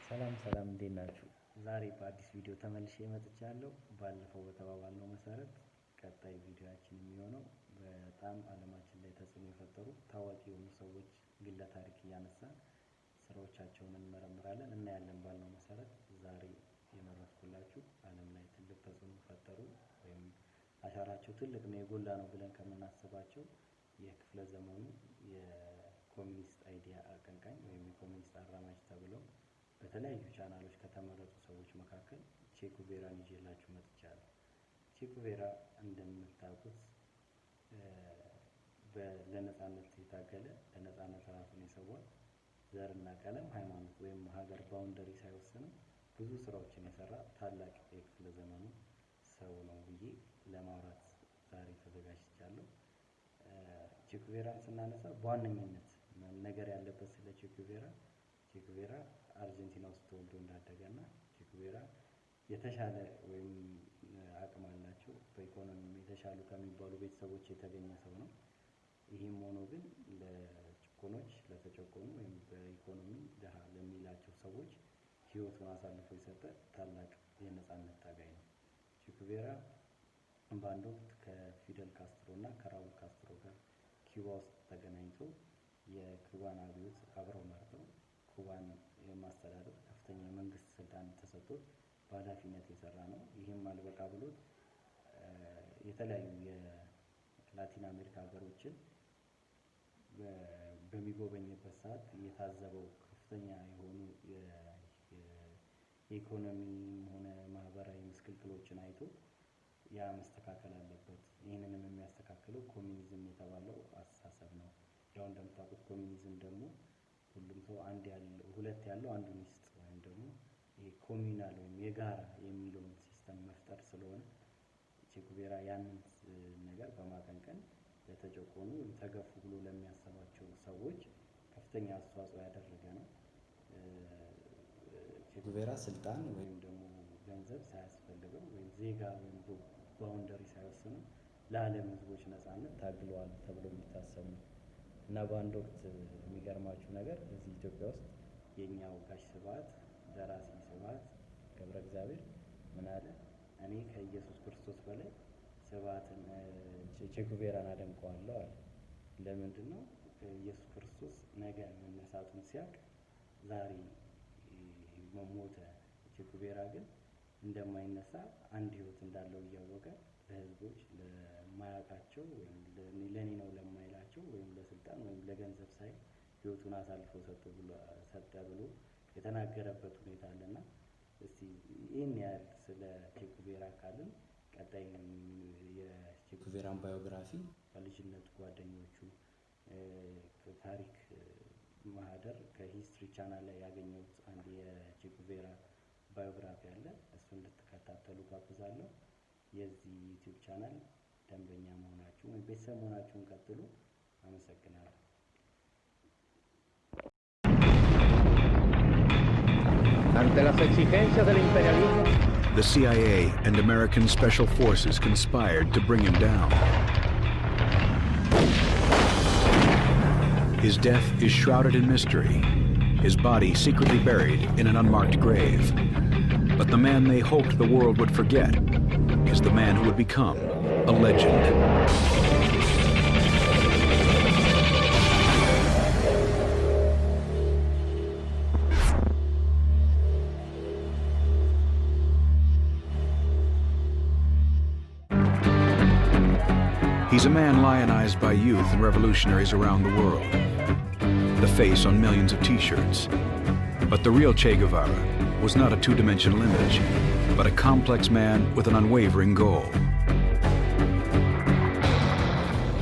ሰላም ሰላም እንዴት ናችሁ? ዛሬ በአዲስ ቪዲዮ ተመልሼ መጥቻለሁ። ባለፈው በተባባልነው መሰረት ቀጣይ ቪዲዮአችን የሚሆነው በጣም ዓለማችን ላይ ተጽዕኖ የፈጠሩ ታዋቂ የሆኑ ሰዎች ግለ ታሪክ እያነሳን ስራዎቻቸውን እንመረምራለን እና ያለን ባልነው መሰረት ዛሬ የመረጥኩላችሁ ዓለም ላይ ትልቅ ተጽዕኖ ፈጠሩ ወይም አሻራቸው ትልቅ ነው የጎላ ነው ብለን ከምናስባቸው የክፍለ ዘመኑ የኮሚኒስት አይዲያ አቀንቃኝ ወይም የኮሚኒስት አራማጅ ተብለው በተለያዩ ቻናሎች ከተመረጡ ሰዎች መካከል ቼ ጉቬራን ይዤላችሁ መጥቻለሁ። ቼ ጉቬራ እንደምታውቁት ለነጻነት የታገለ ለነጻነት ራሱን የሰዋ ዘርና ቀለም ሃይማኖት ወይም ሀገር ባውንደሪ ሳይወስን ብዙ ስራዎችን የሰራ ታላቅ የክፍለ ዘመኑ ሰው ነው ብዬ ለማውራት ዛሬ ተዘጋጅቻለሁ። ቼ ጉቬራን ስናነሳ በዋነኝነት ነገር ያለበት ስለ ቼ ጉቬራ አርጀንቲና ውስጥ ተወልዶ እንዳደገና ቼ ጉቬራ የተሻለ ወይም አቅም አላቸው በኢኮኖሚ የተሻሉ ከሚባሉ ቤተሰቦች የተገኘ ሰው ነው። ይህም ሆኖ ግን ለጭቆኖች ለተጨቆኑ ወይም በኢኮኖሚ ደሃ ለሚላቸው ሰዎች ህይወቱን አሳልፎ የሰጠ ታላቅ የነጻነት ታጋይ ነው። ቼ ጉቬራ በአንድ ወቅት ከፊደል ካስትሮ እና ከራውል ካስትሮ ጋር ኪዩባ ውስጥ ተገናኝቶ የኩባን አብዮት አብረው መርተው ኩባን የማስተዳደር ከፍተኛ የመንግስት ስልጣን ተሰጥቶት በኃላፊነት የሰራ ነው። ይህም አልበቃ ብሎት የተለያዩ የላቲን አሜሪካ ሀገሮችን በሚጎበኝበት ሰዓት የታዘበው ከፍተኛ የሆኑ የኢኮኖሚም ሆነ ማህበራዊ ምስቅልቅሎችን አይቶ ያ መስተካከል አለበት። ይህንንም የሚያስተካክለው ኮሚኒዝም የተባለው አስተሳሰብ ነው። ያው እንደምታውቁት ኮሚኒዝም ደግሞ ሁሉም ሰው ሁለት ያለው አንዱን ይስጥ ወይም ደግሞ ይሄ ኮሚናል ወይም የጋራ የሚለውን ሲስተም መፍጠር ስለሆነ ቼ ጉቬራ ያንን ነገር በማቀንቀን ለተጨቆኑ ተገፉ ብሎ ለሚያስባቸው ሰዎች ከፍተኛ አስተዋጽኦ ያደረገ ነው። ቼ ጉቬራ ስልጣን ወይም ደግሞ ገንዘብ ሳያስፈልገው ወይም ዜጋ ወይም ባውንደሪ ሳይወስኑ ለዓለም ህዝቦች ነጻነት ታግለዋል ተብሎ የሚታሰብ ነው እና በአንድ ወቅት የሚገርማችሁ ነገር እዚህ ኢትዮጵያ ውስጥ የኛው ጋሽ ስብሐት ደራሲ ስብሐት ገብረ እግዚአብሔር ምን አለ? እኔ ከኢየሱስ ክርስቶስ በላይ ስብሐትን ቼ ጉቬራን አደንቀዋለሁ አለ። ለምንድን ነው? ኢየሱስ ክርስቶስ ነገ መነሳቱን ሲያውቅ ዛሬ ሞተ። ቼ ጉቬራ ግን እንደማይነሳ አንድ ህይወት እንዳለው እያወቀ ለህዝቦች ለማያውቃቸው ወይም ለኔ ነው ለማይላቸው ወይም ለስልጣን ወይም ለገንዘብ ሳይ ህይወቱን አሳልፎ ሰጠ ብሎ የተናገረበት ሁኔታ አለና እስቲ ይህን ያህል ስለ ቼ ጉቬራ ካልን ቀጣይ የቼ ጉቬራን ባዮግራፊ ከልጅነቱ ጓደኞቹ ታሪክ ማህደር ከሂስትሪ ቻናል ላይ ያገኘሁት አንድ የቼ ጉቬራ ባዮግራፊ አለ። እሱን እንድትከታተሉ ጋብዛለሁ። የዚህ ዩቲዩብ ቻናል ደንበኛ መሆናችሁን ወይም ቤተሰብ መሆናችሁን ቀጥሉ። አመሰግናለሁ። Ante las exigencias del imperialismo, the CIA and American Special Forces conspired to bring him down. His death is shrouded in mystery, his body secretly buried in an unmarked grave. But the man they hoped the world would forget is the man who would become a legend. He's a man lionized by youth and revolutionaries around the world, the face on millions of t-shirts. But the real Che Guevara was not a two-dimensional image, but a complex man with an unwavering goal.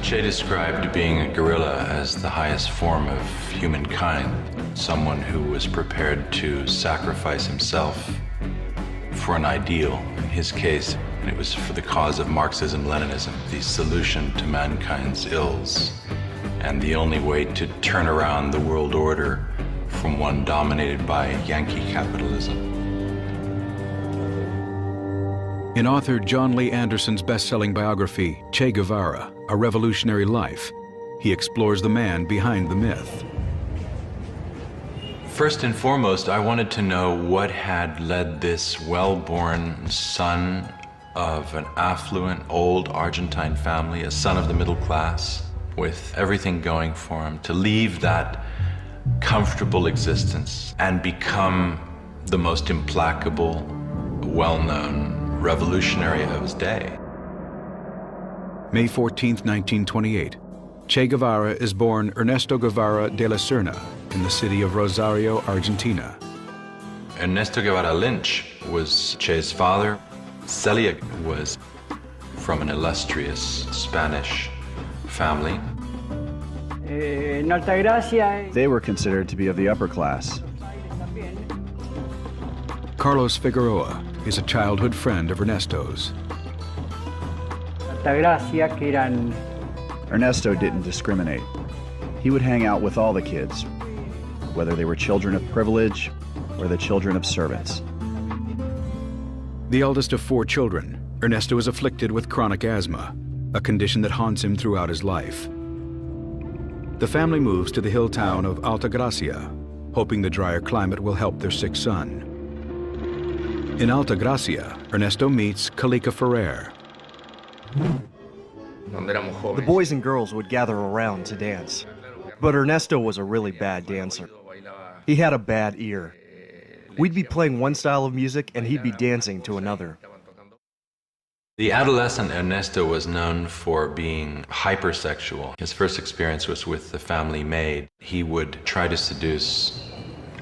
Che described being a guerrilla as the highest form of humankind, someone who was prepared to sacrifice himself for an ideal. In his case, it was for the cause of Marxism-Leninism, the solution to mankind's ills, and the only way to turn around the world order from one dominated by Yankee capitalism. In author John Lee Anderson's best-selling biography, Che Guevara, A Revolutionary Life, he explores the man behind the myth. First and foremost, I wanted to know what had led this well-born son of an affluent, old Argentine family, a son of the middle class, with everything going for him, to leave that comfortable existence and become the most implacable, well-known revolutionary of his day. May 14, 1928. Che Guevara is born Ernesto Guevara de la Serna in the city of Rosario, Argentina. Ernesto Guevara Lynch was Che's father. Celia was from an illustrious Spanish family. They were considered to be of the upper class. Carlos Figueroa is a childhood friend of Ernesto's. Ernesto didn't discriminate. He would hang out with all the kids, whether they were children of privilege or the children of servants. The eldest of 4 children, Ernesto is afflicted with chronic asthma, a condition that haunts him throughout his life. The family moves to the hill town of Altagracia, hoping the drier climate will help their sick son. In Altagracia, Ernesto meets Kalika Ferrer. The boys and girls would gather around to dance, but Ernesto was a really bad dancer. He had a bad ear. We'd be playing one style of music and he'd be dancing to another. The adolescent Ernesto was known for being hypersexual. His first experience was with the family maid. He would try to seduce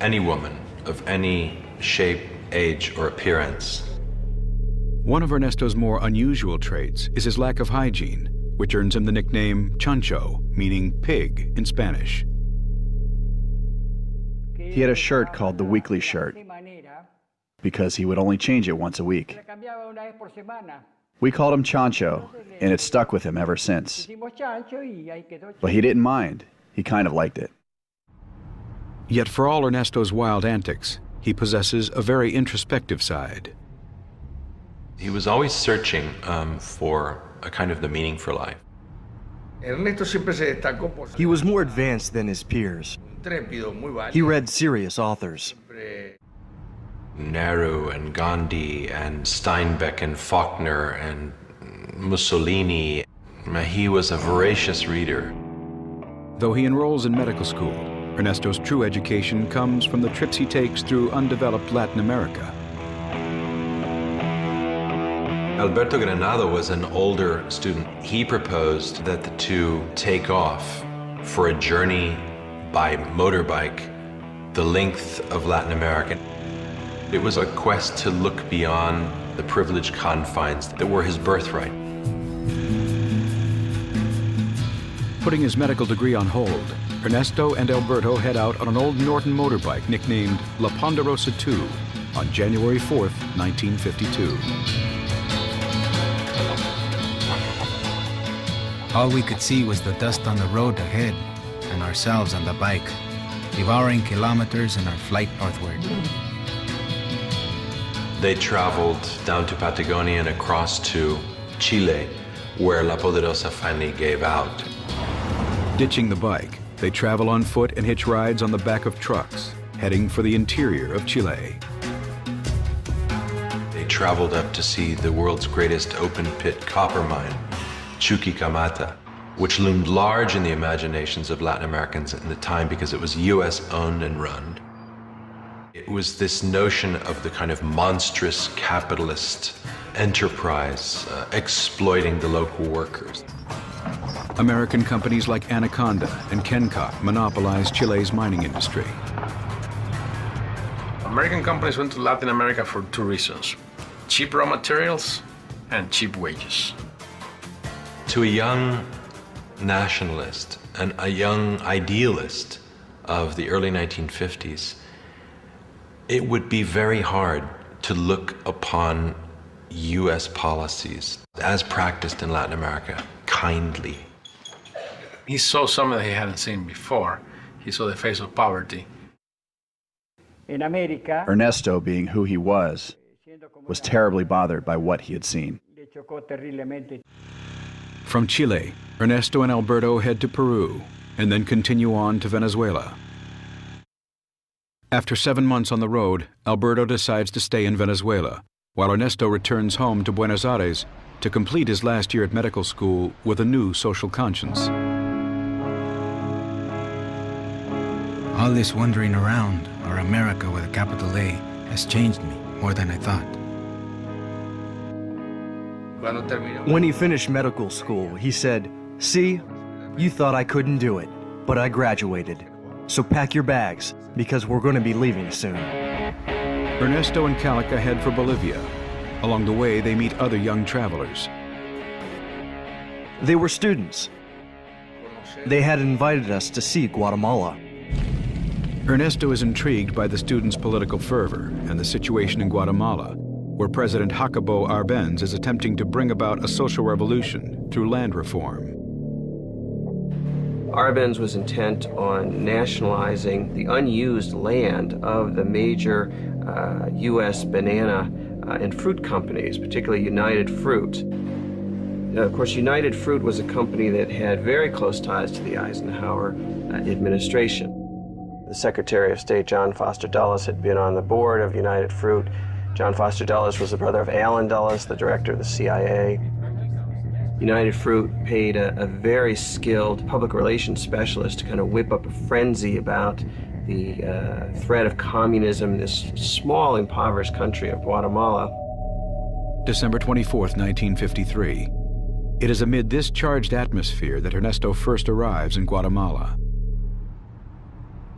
any woman of any shape, age, or appearance. One of Ernesto's more unusual traits is his lack of hygiene, which earns him the nickname Chancho, meaning pig in Spanish. He had a shirt called the weekly shirt because he would only change it once a week. We called him Chancho, and it stuck with him ever since. But he didn't mind. He kind of liked it. Yet for all Ernesto's wild antics, he possesses a very introspective side. He was always searching for a kind of the meaning for life. He was more advanced than his peers. He read serious authors. Nehru and Gandhi and Steinbeck and Faulkner and Mussolini. He was a voracious reader. Though he enrolls in medical school, Ernesto's true education comes from the trips he takes through undeveloped Latin America. Alberto Granado was an older student. He proposed that the two take off for a journey by motorbike the length of Latin America. It was a quest to look beyond the privileged confines that were his birthright. Putting his medical degree on hold, Ernesto and Alberto head out on an old Norton motorbike nicknamed La Ponderosa II on January 4th, 1952. All we could see was the dust on the road ahead and ourselves on the bike, devouring kilometers in our flight northward. They traveled down to Patagonia and across to Chile, where La Poderosa finally gave out. Ditching the bike, they travel on foot and hitch rides on the back of trucks, heading for the interior of Chile. They traveled up to see the world's greatest open-pit copper mine, Chuquicamata, which loomed large in the imaginations of Latin Americans at the time because it was US-owned and run. It was this notion of the kind of monstrous capitalist enterprise exploiting the local workers. American companies like Anaconda and Kencock monopolized Chile's mining industry. American companies went to Latin America for 2 reasons: cheap raw materials and cheap wages. To a young nationalist and a young idealist of the early 1950s, it would be very hard to look upon US policies as practiced in Latin America kindly. He saw something that he hadn't seen before. He saw the face of poverty. Ernesto, being who he was terribly bothered by what he had seen. From Chile, Ernesto and Alberto head to Peru and then continue on to Venezuela. After 7 months on the road, Alberto decides to stay in Venezuela, while Ernesto returns home to Buenos Aires to complete his last year at medical school with a new social conscience. All this wandering around, or America with a capital A, has changed me more than I thought. When he finished medical school, he said, "See, you thought I couldn't do it, but I graduated. So pack your bags, because we're going to be leaving soon." Ernesto and Calica head for Bolivia. Along the way, they meet other young travelers. They were students. They had invited us to see Guatemala. Ernesto is intrigued by the students' political fervor and the situation in Guatemala, where President Jacobo Arbenz is attempting to bring about a social revolution through land reform. Arbenz was intent on nationalizing the unused land of the major U.S. banana and fruit companies, particularly United Fruit. Of course, United Fruit was a company that had very close ties to the Eisenhower administration. The Secretary of State, John Foster Dulles, had been on the board of United Fruit. John Foster Dulles was the brother of Allen Dulles, the director of the CIA. United Fruit paid a very skilled public relations specialist to kind of whip up a frenzy about the threat of communism in this small, impoverished country of Guatemala. December 24th, 1953. It is amid this charged atmosphere that Ernesto first arrives in Guatemala.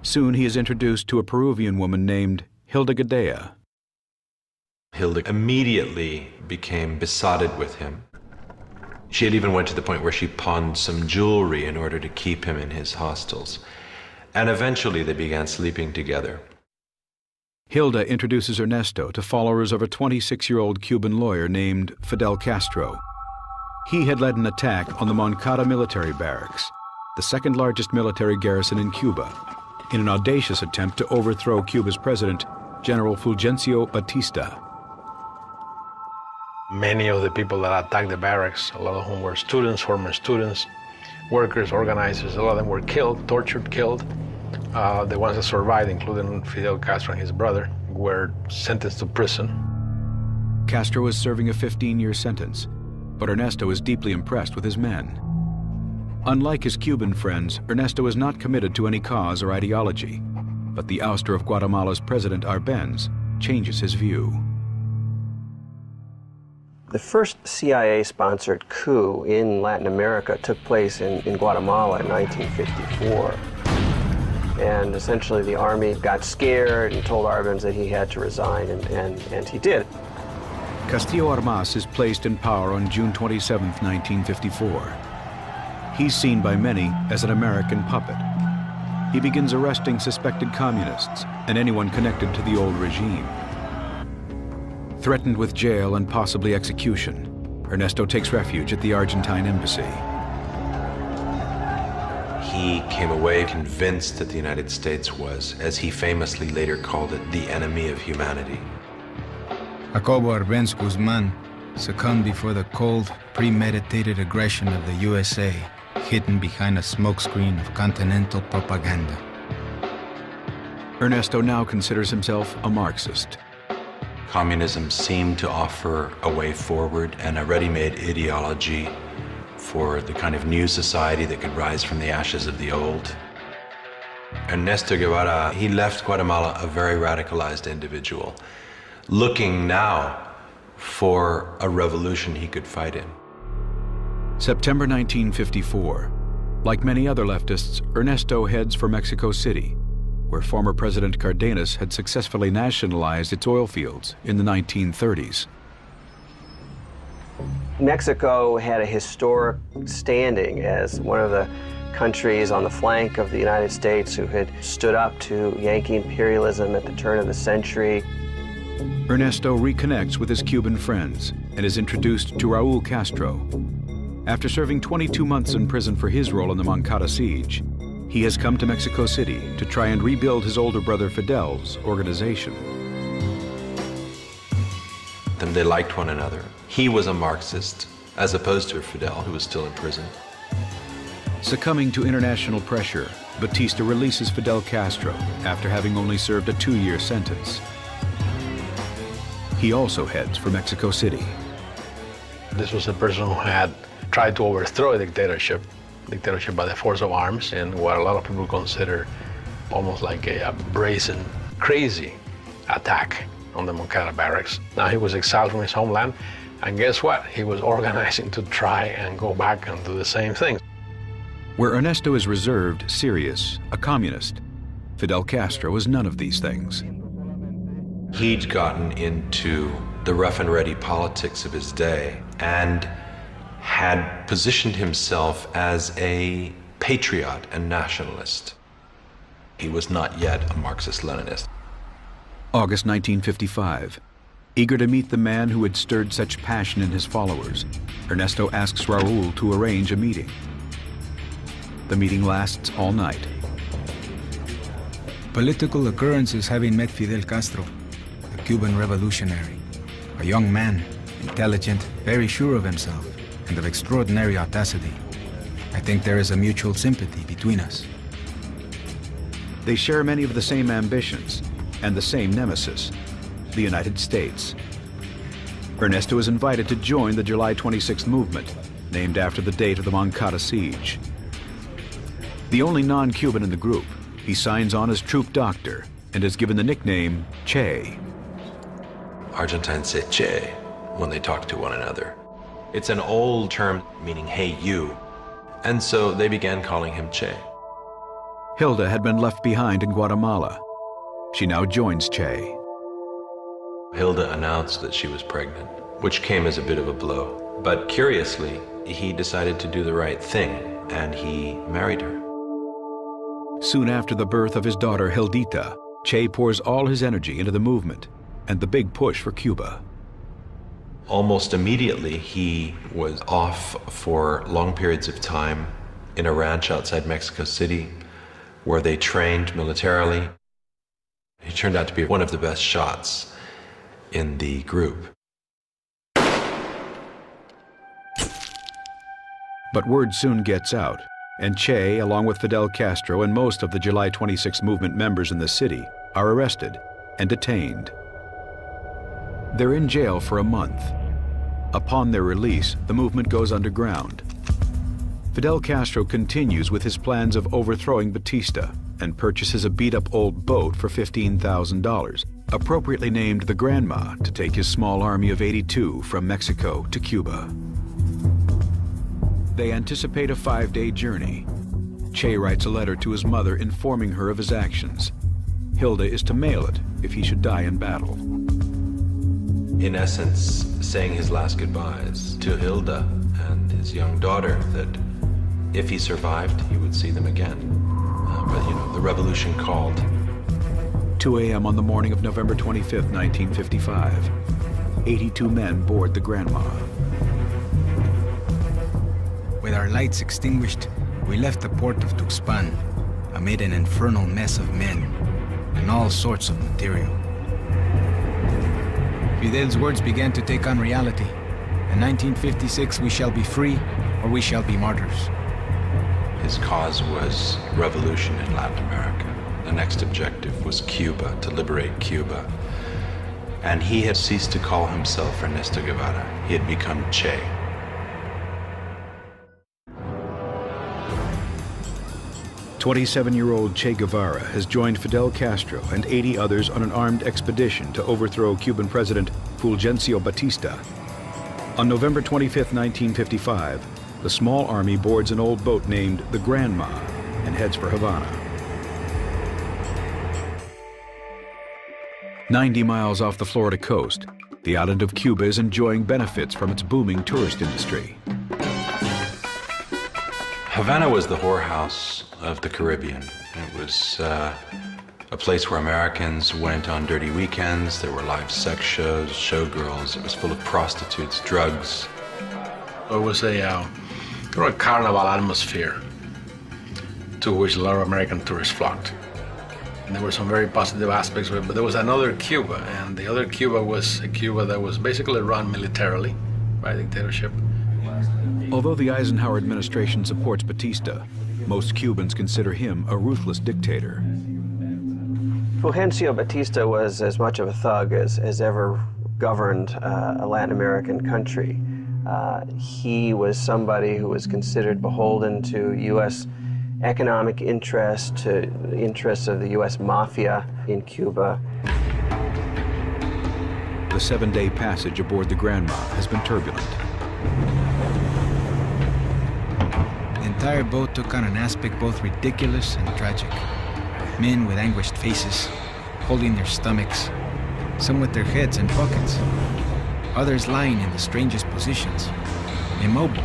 Soon he is introduced to a Peruvian woman named Hilda Gadea. Hilda immediately became besotted with him. She had even went to the point where she pawned some jewelry in order to keep him in his hostels. And eventually they began sleeping together. Hilda introduces Ernesto to followers of a 26-year-old Cuban lawyer named Fidel Castro. He had led an attack on the Moncada military barracks, the second largest military garrison in Cuba, in an audacious attempt to overthrow Cuba's president, General Fulgencio Batista. Many of the people that attacked the barracks, a lot of whom were students, former students, workers, organizers, a lot of them were killed, tortured, killed. The ones that survived, including Fidel Castro and his brother, were sentenced to prison. Castro was serving a 15-year sentence, but Ernesto is deeply impressed with his men. Unlike his Cuban friends, Ernesto is not committed to any cause or ideology, but the ouster of Guatemala's President Arbenz changes his view. The first CIA-sponsored coup in Latin America took place in Guatemala in 1954. And essentially the army got scared and told Arbenz that he had to resign, and he did. Castillo Armas is placed in power on June 27, 1954. He's seen by many as an American puppet. He begins arresting suspected communists and anyone connected to the old regime. Threatened with jail and possibly execution, Ernesto takes refuge at the Argentine embassy. He came away convinced that the United States was, as he famously later called it, the enemy of humanity. Jacobo Arbenz Guzman succumbed before the cold, premeditated aggression of the USA, hidden behind a smokescreen of continental propaganda. Ernesto now considers himself a Marxist. Communism seemed to offer a way forward and a ready-made ideology for the kind of new society that could rise from the ashes of the old. Ernesto Guevara, he left Guatemala a very radicalized individual, looking now for a revolution he could fight in. September 1954. Like many other leftists, Ernesto heads for Mexico City, where former President Cardenas had successfully nationalized its oil fields in the 1930s. Mexico had a historic standing as one of the countries on the flank of the United States who had stood up to Yankee imperialism at the turn of the century. Ernesto reconnects with his Cuban friends and is introduced to Raul Castro. After serving 22 months in prison for his role in the Moncada siege, he has come to Mexico City to try and rebuild his older brother Fidel's organization. Then they liked one another. He was a Marxist, as opposed to Fidel, who was still in prison. Succumbing to international pressure, Batista releases Fidel Castro after having only served a 2-year sentence. He also heads for Mexico City. This was a person who had tried to overthrow a dictatorship by the force of arms, and what a lot of people consider almost like a brazen, crazy attack on the Moncada barracks. Now he was exiled from his homeland, and guess what? He was organizing to try and go back and do the same thing. Where Ernesto is reserved, serious, a communist, Fidel Castro was none of these things. He'd gotten into the rough and ready politics of his day and had positioned himself as a patriot and nationalist. He was not yet a Marxist-Leninist. August 1955. Eager to meet the man who had stirred such passion in his followers, Ernesto asks Raúl to arrange a meeting. The meeting lasts all night. Political occurrences having met Fidel Castro, the Cuban revolutionary, a young man, intelligent, very sure of himself, and of extraordinary audacity. I think there is a mutual sympathy between us. They share many of the same ambitions and the same nemesis, the United States. Ernesto is invited to join the July 26th movement, named after the date of the Moncada siege. The only non-Cuban in the group, he signs on as troop doctor and is given the nickname Che. Argentines say che when they talk to one another. It's an old term meaning, hey, you. And so they began calling him Che. Hilda had been left behind in Guatemala. She now joins Che. Hilda announced that she was pregnant, which came as a bit of a blow. But curiously, he decided to do the right thing, and he married her. Soon after the birth of his daughter Hildita, Che pours all his energy into the movement and the big push for Cuba. Almost immediately, he was off for long periods of time in a ranch outside Mexico City, where they trained militarily. He turned out to be one of the best shots in the group. But word soon gets out, and Che, along with Fidel Castro and most of the July 26 movement members in the city, are arrested and detained. They're in jail for a month. Upon their release, the movement goes underground. Fidel Castro continues with his plans of overthrowing Batista and purchases a beat-up old boat for $15,000, appropriately named the Grandma, to take his small army of 82 from Mexico to Cuba. They anticipate a 5-day journey. Che writes a letter to his mother informing her of his actions. Hilda is to mail it if he should die in battle. In essence, saying his last goodbyes to Hilda and his young daughter, that if he survived, he would see them again. But the revolution called. 2 a.m. on the morning of November 25th, 1955. 82 men board the Grandma. With our lights extinguished, we left the port of Tuxpan amid an infernal mess of men and all sorts of material. Fidel's words began to take on reality. In 1956, we shall be free or we shall be martyrs. His cause was revolution in Latin America. The next objective was Cuba, to liberate Cuba. And he had ceased to call himself Ernesto Guevara. He had become Che. "27-year-old Che Guevara has joined Fidel Castro and 80 others on an armed expedition to overthrow Cuban President Fulgencio Batista. On November 25, 1955, the small army boards an old boat named the Grandma and heads for Havana. 90 miles off the Florida coast, the island of Cuba is enjoying benefits from its booming tourist industry. Havana was the whorehouse of the Caribbean. It was a place where Americans went on dirty weekends. There were live sex shows, showgirls. It was full of prostitutes, drugs. It was a carnival atmosphere to which a lot of American tourists flocked. And there were some very positive aspects of it, but there was another Cuba, and the other Cuba was a Cuba that was basically run militarily by dictatorship. Although the Eisenhower administration supports Batista, Most Cubans consider him a ruthless dictator. Fulgencio Batista was as much of a thug as ever governed a Latin American country. He was somebody who was considered beholden to U.S. economic interest, to the interests of the U.S. mafia in Cuba. The 7-day passage aboard the Granma has been turbulent. The entire boat took on an aspect both ridiculous and tragic. Men with anguished faces, holding their stomachs, some with their heads in pockets, others lying in the strangest positions, immobile,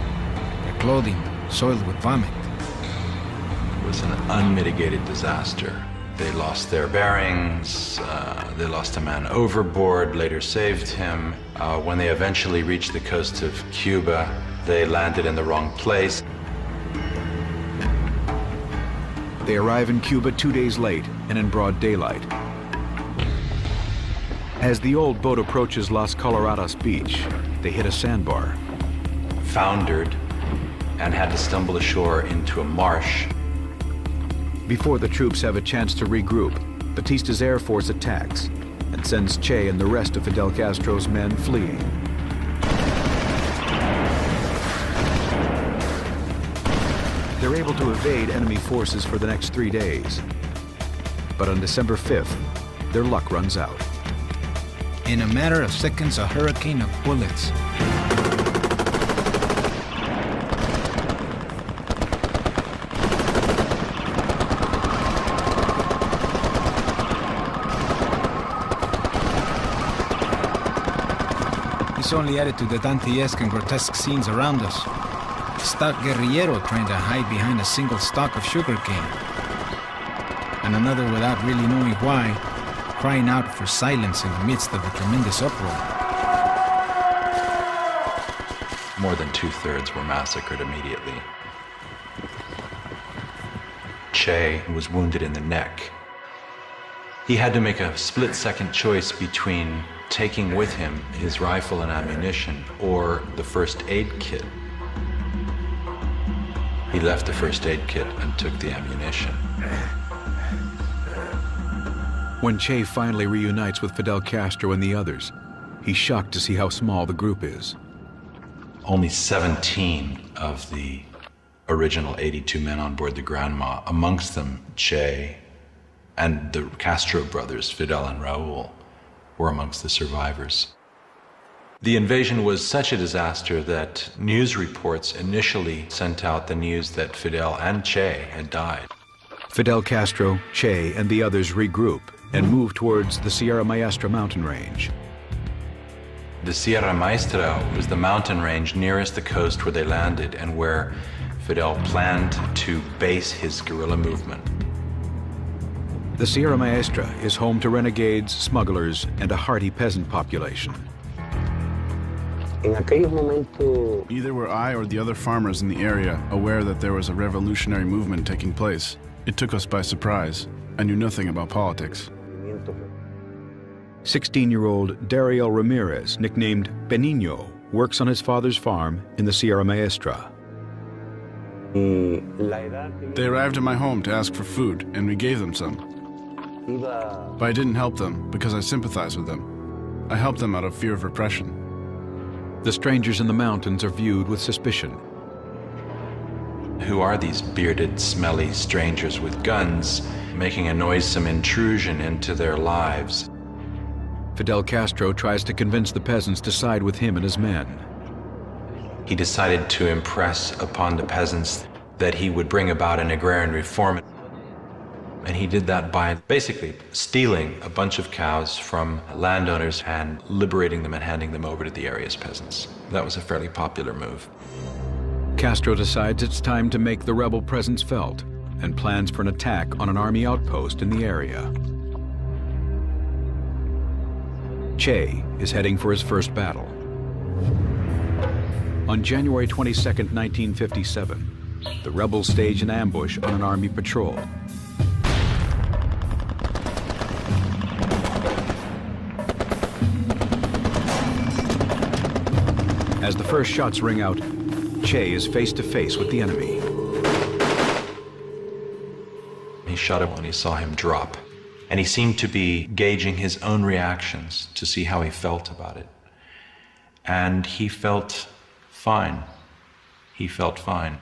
their clothing soiled with vomit. It was an unmitigated disaster. They lost their bearings, they lost a man overboard, later saved him. When they eventually reached the coast of Cuba, they landed in the wrong place. They arrive in Cuba 2 days late and in broad daylight. As the old boat approaches Las Coloradas beach, they hit a sandbar. Foundered and had to stumble ashore into a marsh. Before the troops have a chance to regroup, Batista's Air Force attacks and sends Che and the rest of Fidel Castro's men fleeing. They're able to evade enemy forces for the next 3 days. But on December 5th, their luck runs out. In a matter of seconds, a hurricane of bullets. This only added to the Dantesque and grotesque scenes around us. A stout guerrillero trying to hide behind a single stalk of sugarcane. And another, without really knowing why, crying out for silence in the midst of a tremendous uproar. More than 2/3 were massacred immediately. Che was wounded in the neck. He had to make a split-second choice between taking with him his rifle and ammunition or the first aid kit. He left the first aid kit and took the ammunition. When Che finally reunites with Fidel Castro and the others, he's shocked to see how small the group is. Only 17 of the original 82 men on board the Granma, amongst them Che and the Castro brothers, Fidel and Raul, were amongst the survivors. The invasion was such a disaster that news reports initially sent out the news that Fidel and Che had died. Fidel Castro, Che, and the others regroup and move towards the Sierra Maestra mountain range. The Sierra Maestra was the mountain range nearest the coast where they landed and where Fidel planned to base his guerrilla movement. The Sierra Maestra is home to renegades, smugglers, and a hardy peasant population. Neither were I or the other farmers in the area aware that there was a revolutionary movement taking place. It took us by surprise. I knew nothing about politics. 16-year-old Dario Ramirez, nicknamed Benigno, works on his father's farm in the Sierra Maestra. They arrived at my home to ask for food, and we gave them some. But I didn't help them because I sympathized with them. I helped them out of fear of repression. The strangers in the mountains are viewed with suspicion. Who are these bearded, smelly strangers with guns making a noisome intrusion into their lives? Fidel Castro tries to convince the peasants to side with him and his men. He decided to impress upon the peasants that he would bring about an agrarian reform. And he did that by basically stealing a bunch of cows from landowners and liberating them and handing them over to the area's peasants. That was a fairly popular move. Castro decides it's time to make the rebel presence felt and plans for an attack on an army outpost in the area. Che is heading for his first battle. On January 22, 1957, the rebels stage an ambush on an army patrol. As the first shots ring out, Che is face to face with the enemy. shot him when he saw him drop. And he seemed to be gauging his own reactions to see how he felt about it. And he felt fine. He felt fine.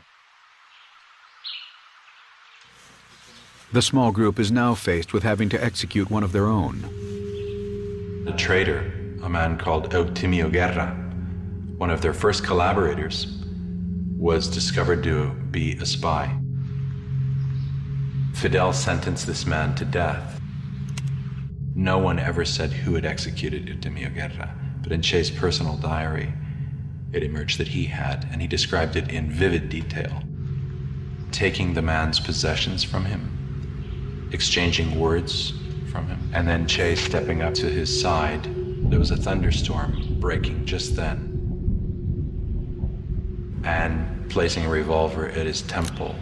The small group is now faced with having to execute one of their own. A traitor, a man called Eutimio Guerra, one of their first collaborators, was discovered to be a spy. Fidel sentenced this man to death. No one ever said who had executed Eutimio Guerra, but in Che's personal diary, it emerged that he had, and he described it in vivid detail. Taking the man's possessions from him, exchanging words from him, and then Che stepping up to his side. There was a thunderstorm breaking just then, and placing a revolver at his temple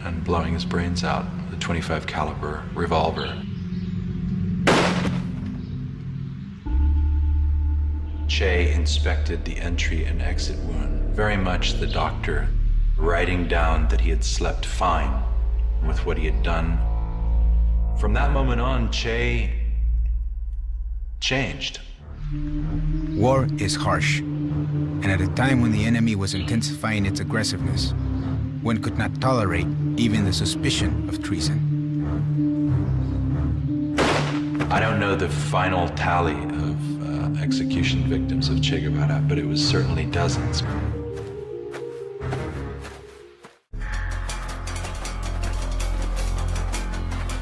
and blowing his brains out with a .25 caliber revolver. Che inspected the entry and exit wound, very much the doctor writing down that he had slept fine with what he had done. From that moment on, Che changed. War is harsh, and at a time when the enemy was intensifying its aggressiveness, one could not tolerate even the suspicion of treason. I don't know the final tally of execution victims of Che Guevara, but it was certainly dozens.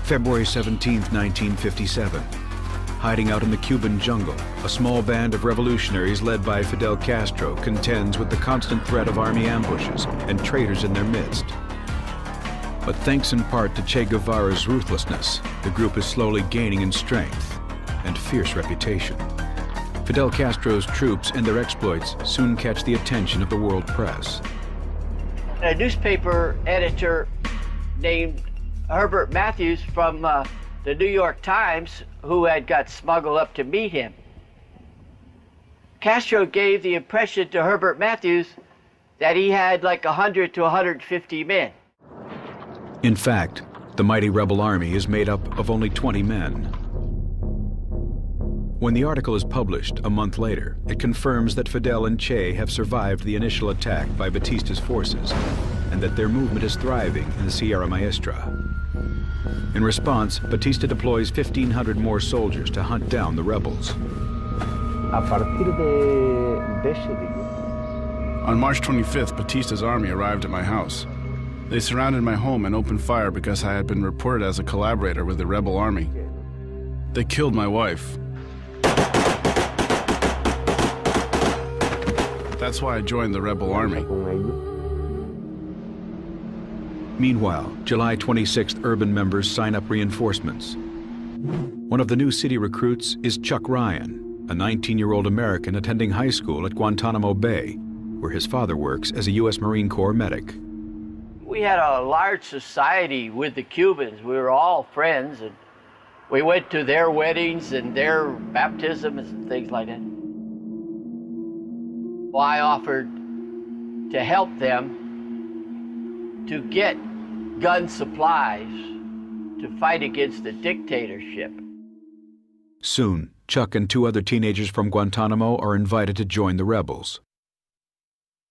February 17, 1957. Hiding out in the Cuban jungle, a small band of revolutionaries led by Fidel Castro contends with the constant threat of army ambushes and traitors in their midst. But thanks in part to Che Guevara's ruthlessness, the group is slowly gaining in strength and fierce reputation. Fidel Castro's troops and their exploits soon catch the attention of the world press. A newspaper editor named Herbert Matthews from the New York Times, who had got smuggled up to meet him. Castro gave the impression to Herbert Matthews that he had like 100 to 150 men. In fact, the mighty rebel army is made up of only 20 men. When the article is published a month later, it confirms that Fidel and Che have survived the initial attack by Batista's forces and that their movement is thriving in the Sierra Maestra. In response, Batista deploys 1,500 more soldiers to hunt down the rebels. On March 25th, Batista's army arrived at my house. They surrounded my home and opened fire because I had been reported as a collaborator with the rebel army. They killed my wife. That's why I joined the rebel army. Meanwhile, July 26th urban members sign up reinforcements. One of the new city recruits is Chuck Ryan, a 19-year-old American attending high school at Guantanamo Bay, where his father works as a U.S. Marine Corps medic. We had a large society with the Cubans. We were all friends, and we went to their weddings and their baptisms and things like that. Well, I offered to help them to get gun supplies to fight against the dictatorship. Soon, Chuck and two other teenagers from Guantanamo are invited to join the rebels.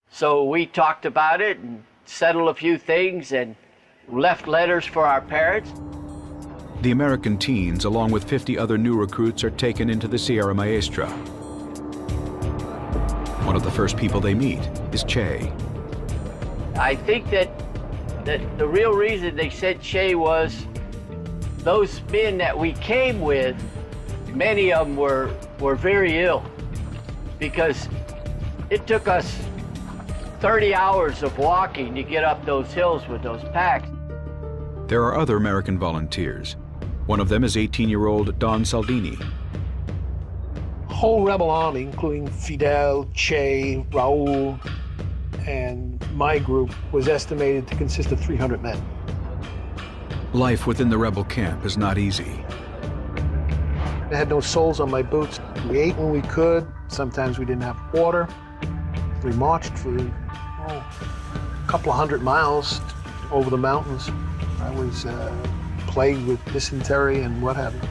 So we talked about it and settled a few things and left letters for our parents. The American teens, along with 50 other new recruits, are taken into the Sierra Maestra. One of the first people they meet is Che. I think that the real reason they said Che was those men that we came with, many of them were very ill because it took us 30 hours of walking to get up those hills with those packs. There are other American volunteers. One of them is 18-year-old Don Saldini. Whole rebel army, including Fidel, Che, Raul, and my group, was estimated to consist of 300 men. Life within the rebel camp is not easy. I had no soles on my boots. We ate when we could. Sometimes we didn't have water. We marched for a couple of 100 miles over the mountains. I was plagued with dysentery and what have you.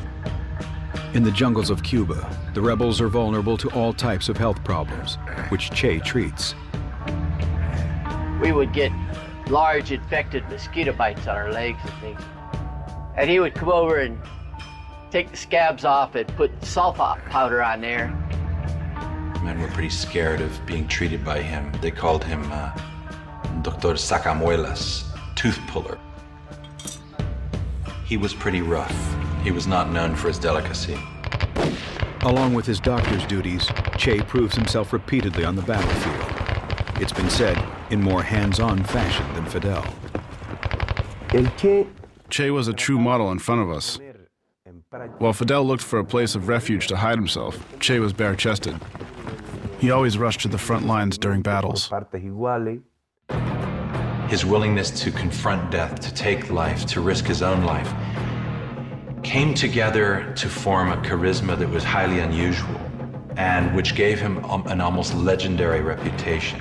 In the jungles of Cuba, the rebels are vulnerable to all types of health problems, which Che treats. We would get large infected mosquito bites on our legs and things. And he would come over and take the scabs off and put sulfate powder on there. Men were pretty scared of being treated by him. They called him Doctor Sacamuelas, tooth puller. He was pretty rough. He was not known for his delicacy. Along with his doctor's duties, Che proves himself repeatedly on the battlefield. It's been said, in more hands-on fashion than Fidel. Che was a true model in front of us. While Fidel looked for a place of refuge to hide himself, Che was bare-chested. He always rushed to the front lines during battles. His willingness to confront death, to take life, to risk his own life, came together to form a charisma that was highly unusual and which gave him an almost legendary reputation.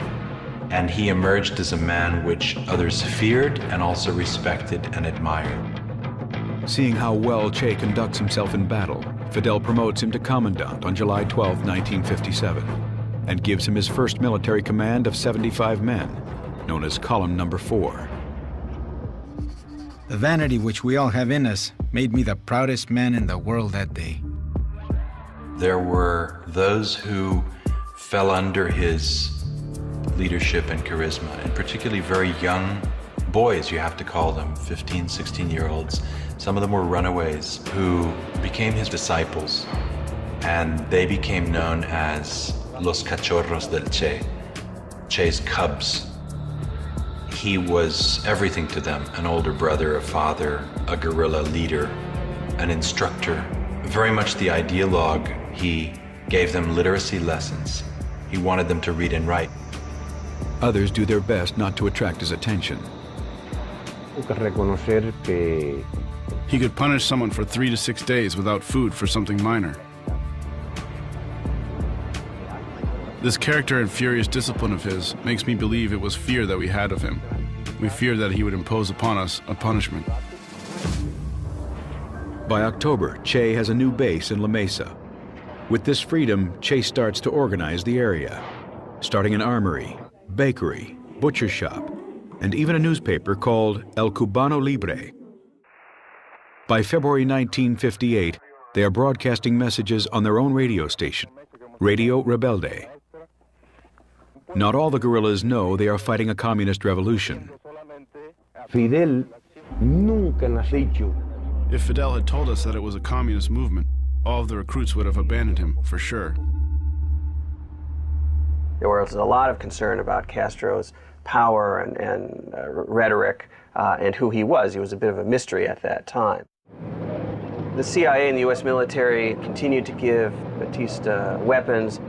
And he emerged as a man which others feared and also respected and admired. Seeing how well Che conducts himself in battle, Fidel promotes him to commandant on July 12, 1957, and gives him his first military command of 75 men, known as Column Number 4. The vanity which we all have in us made me the proudest man in the world that day. There were those who fell under his leadership and charisma, and particularly very young boys, you have to call them, 15, 16-year-olds. Some of them were runaways who became his disciples, and they became known as Los Cachorros del Che, Che's cubs. He was everything to them, an older brother, a father, a guerrilla leader, an instructor, very much the ideologue. He gave them literacy lessons. He wanted them to read and write. Others do their best not to attract his attention. He could punish someone for 3 to 6 days without food for something minor. This character and furious discipline of his makes me believe it was fear that we had of him. We feared that he would impose upon us a punishment. By October, Che has a new base in La Mesa. With this freedom, Che starts to organize the area, starting an armory, bakery, butcher shop, and even a newspaper called El Cubano Libre. By February 1958, they are broadcasting messages on their own radio station, Radio Rebelde. Not all the guerrillas know they are fighting a communist revolution. If Fidel had told us that it was a communist movement, all of the recruits would have abandoned him, for sure. There was a lot of concern about Castro's power and rhetoric and who he was. He was a bit of a mystery at that time. The CIA and the U.S. military continued to give Batista weapons.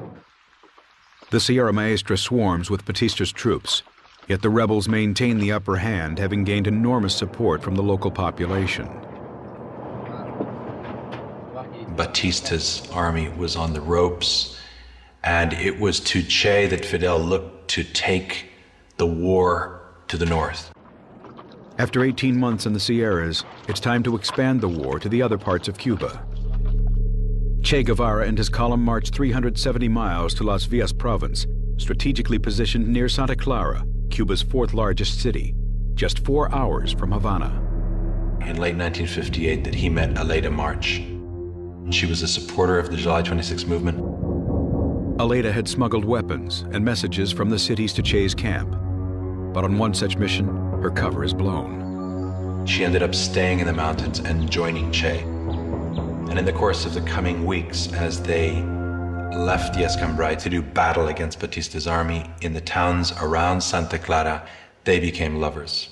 The Sierra Maestra swarms with Batista's troops, yet the rebels maintain the upper hand, having gained enormous support from the local population. Batista's army was on the ropes, and it was to Che that Fidel looked to take the war to the north. After 18 months in the Sierras, it's time to expand the war to the other parts of Cuba. Che Guevara and his column marched 370 miles to Las Villas province, strategically positioned near Santa Clara, Cuba's fourth largest city, just 4 hours from Havana. In late 1958 that he met Aleida March. She was a supporter of the July 26 movement. Aleida had smuggled weapons and messages from the cities to Che's camp. But on one such mission, her cover is blown. She ended up staying in the mountains and joining Che. And in the course of the coming weeks, as they left the Escambray to do battle against Batista's army in the towns around Santa Clara, they became lovers.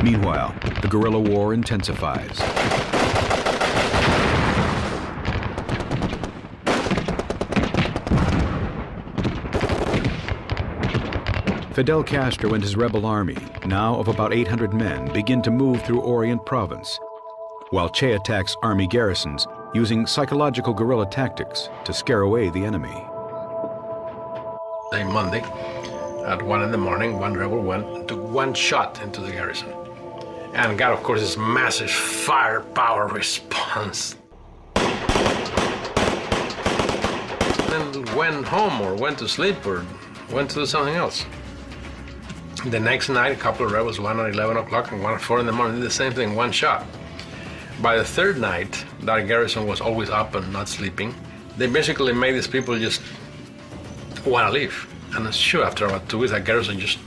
Meanwhile, the guerrilla war intensifies. Fidel Castro and his rebel army, now of about 800 men, begin to move through Orient Province, while Che attacks army garrisons using psychological guerrilla tactics to scare away the enemy. Monday, at 1 in the morning, one rebel went and took one shot into the garrison. and got, of course, this massive firepower response. Then went home or went to sleep or went to do something else. The next night, a couple of rebels, one at 11 o'clock and one at 4 in the morning, did the same thing, one shot. By the third night, that garrison was always up and not sleeping. They basically made these people just want to leave. And sure, after about 2 weeks, that garrison just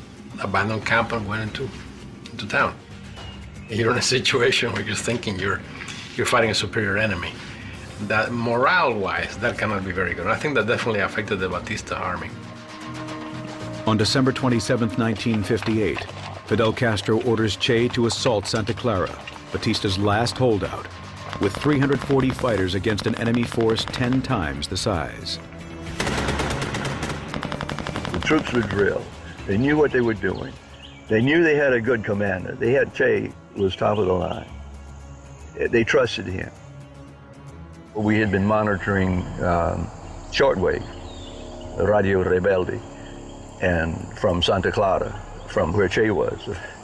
abandoned camp and went into town. You're in a situation where you're thinking you're fighting a superior enemy. That morale-wise, that cannot be very good. I think that definitely affected the Batista army. On December 27, 1958, Fidel Castro orders Che to assault Santa Clara, Batista's last holdout, with 340 fighters against an enemy force 10 times the size. The troops were drilled. They knew what they were doing. They knew they had a good commander. They had Che was top of the line. They trusted him. We had been monitoring shortwave, Radio Rebelde, and from Santa Clara, from where Che was.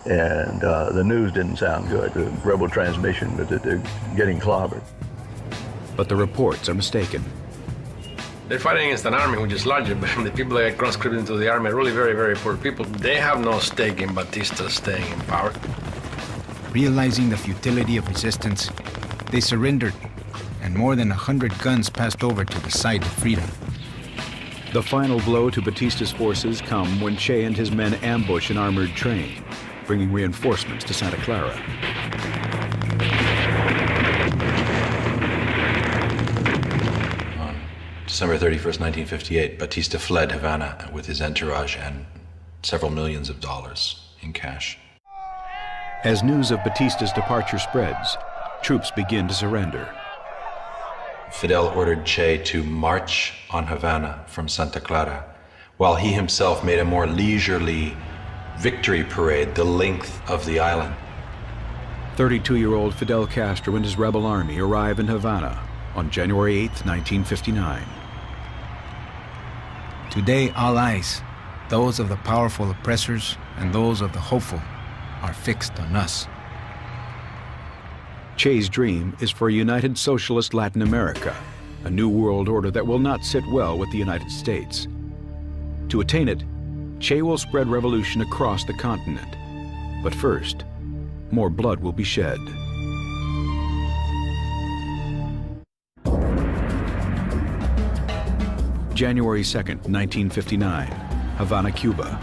And the news didn't sound good, the rebel transmission, but that they're getting clobbered. But the reports are mistaken. They're fighting against an army which is larger, but the people that get conscripted into the army are really very, very poor people. They have no stake in Batista staying in power. Realizing the futility of resistance, they surrendered, and more than 100 guns passed over to the side of freedom. The final blow to Batista's forces come when Che and his men ambush an armored train, bringing reinforcements to Santa Clara. On December 31st, 1958, Batista fled Havana with his entourage and several millions of dollars in cash. As news of Batista's departure spreads, troops begin to surrender. Fidel ordered Che to march on Havana from Santa Clara, while he himself made a more leisurely victory parade the length of the island. 32-year-old Fidel Castro and his rebel army arrive in Havana on January 8, 1959. Today, all eyes, those of the powerful oppressors and those of the hopeful, are fixed on us. Che's dream is for a united socialist Latin America, a new world order that will not sit well with the United States. To attain it, Che will spread revolution across the continent. But first, more blood will be shed. January 2nd, 1959, Havana, Cuba.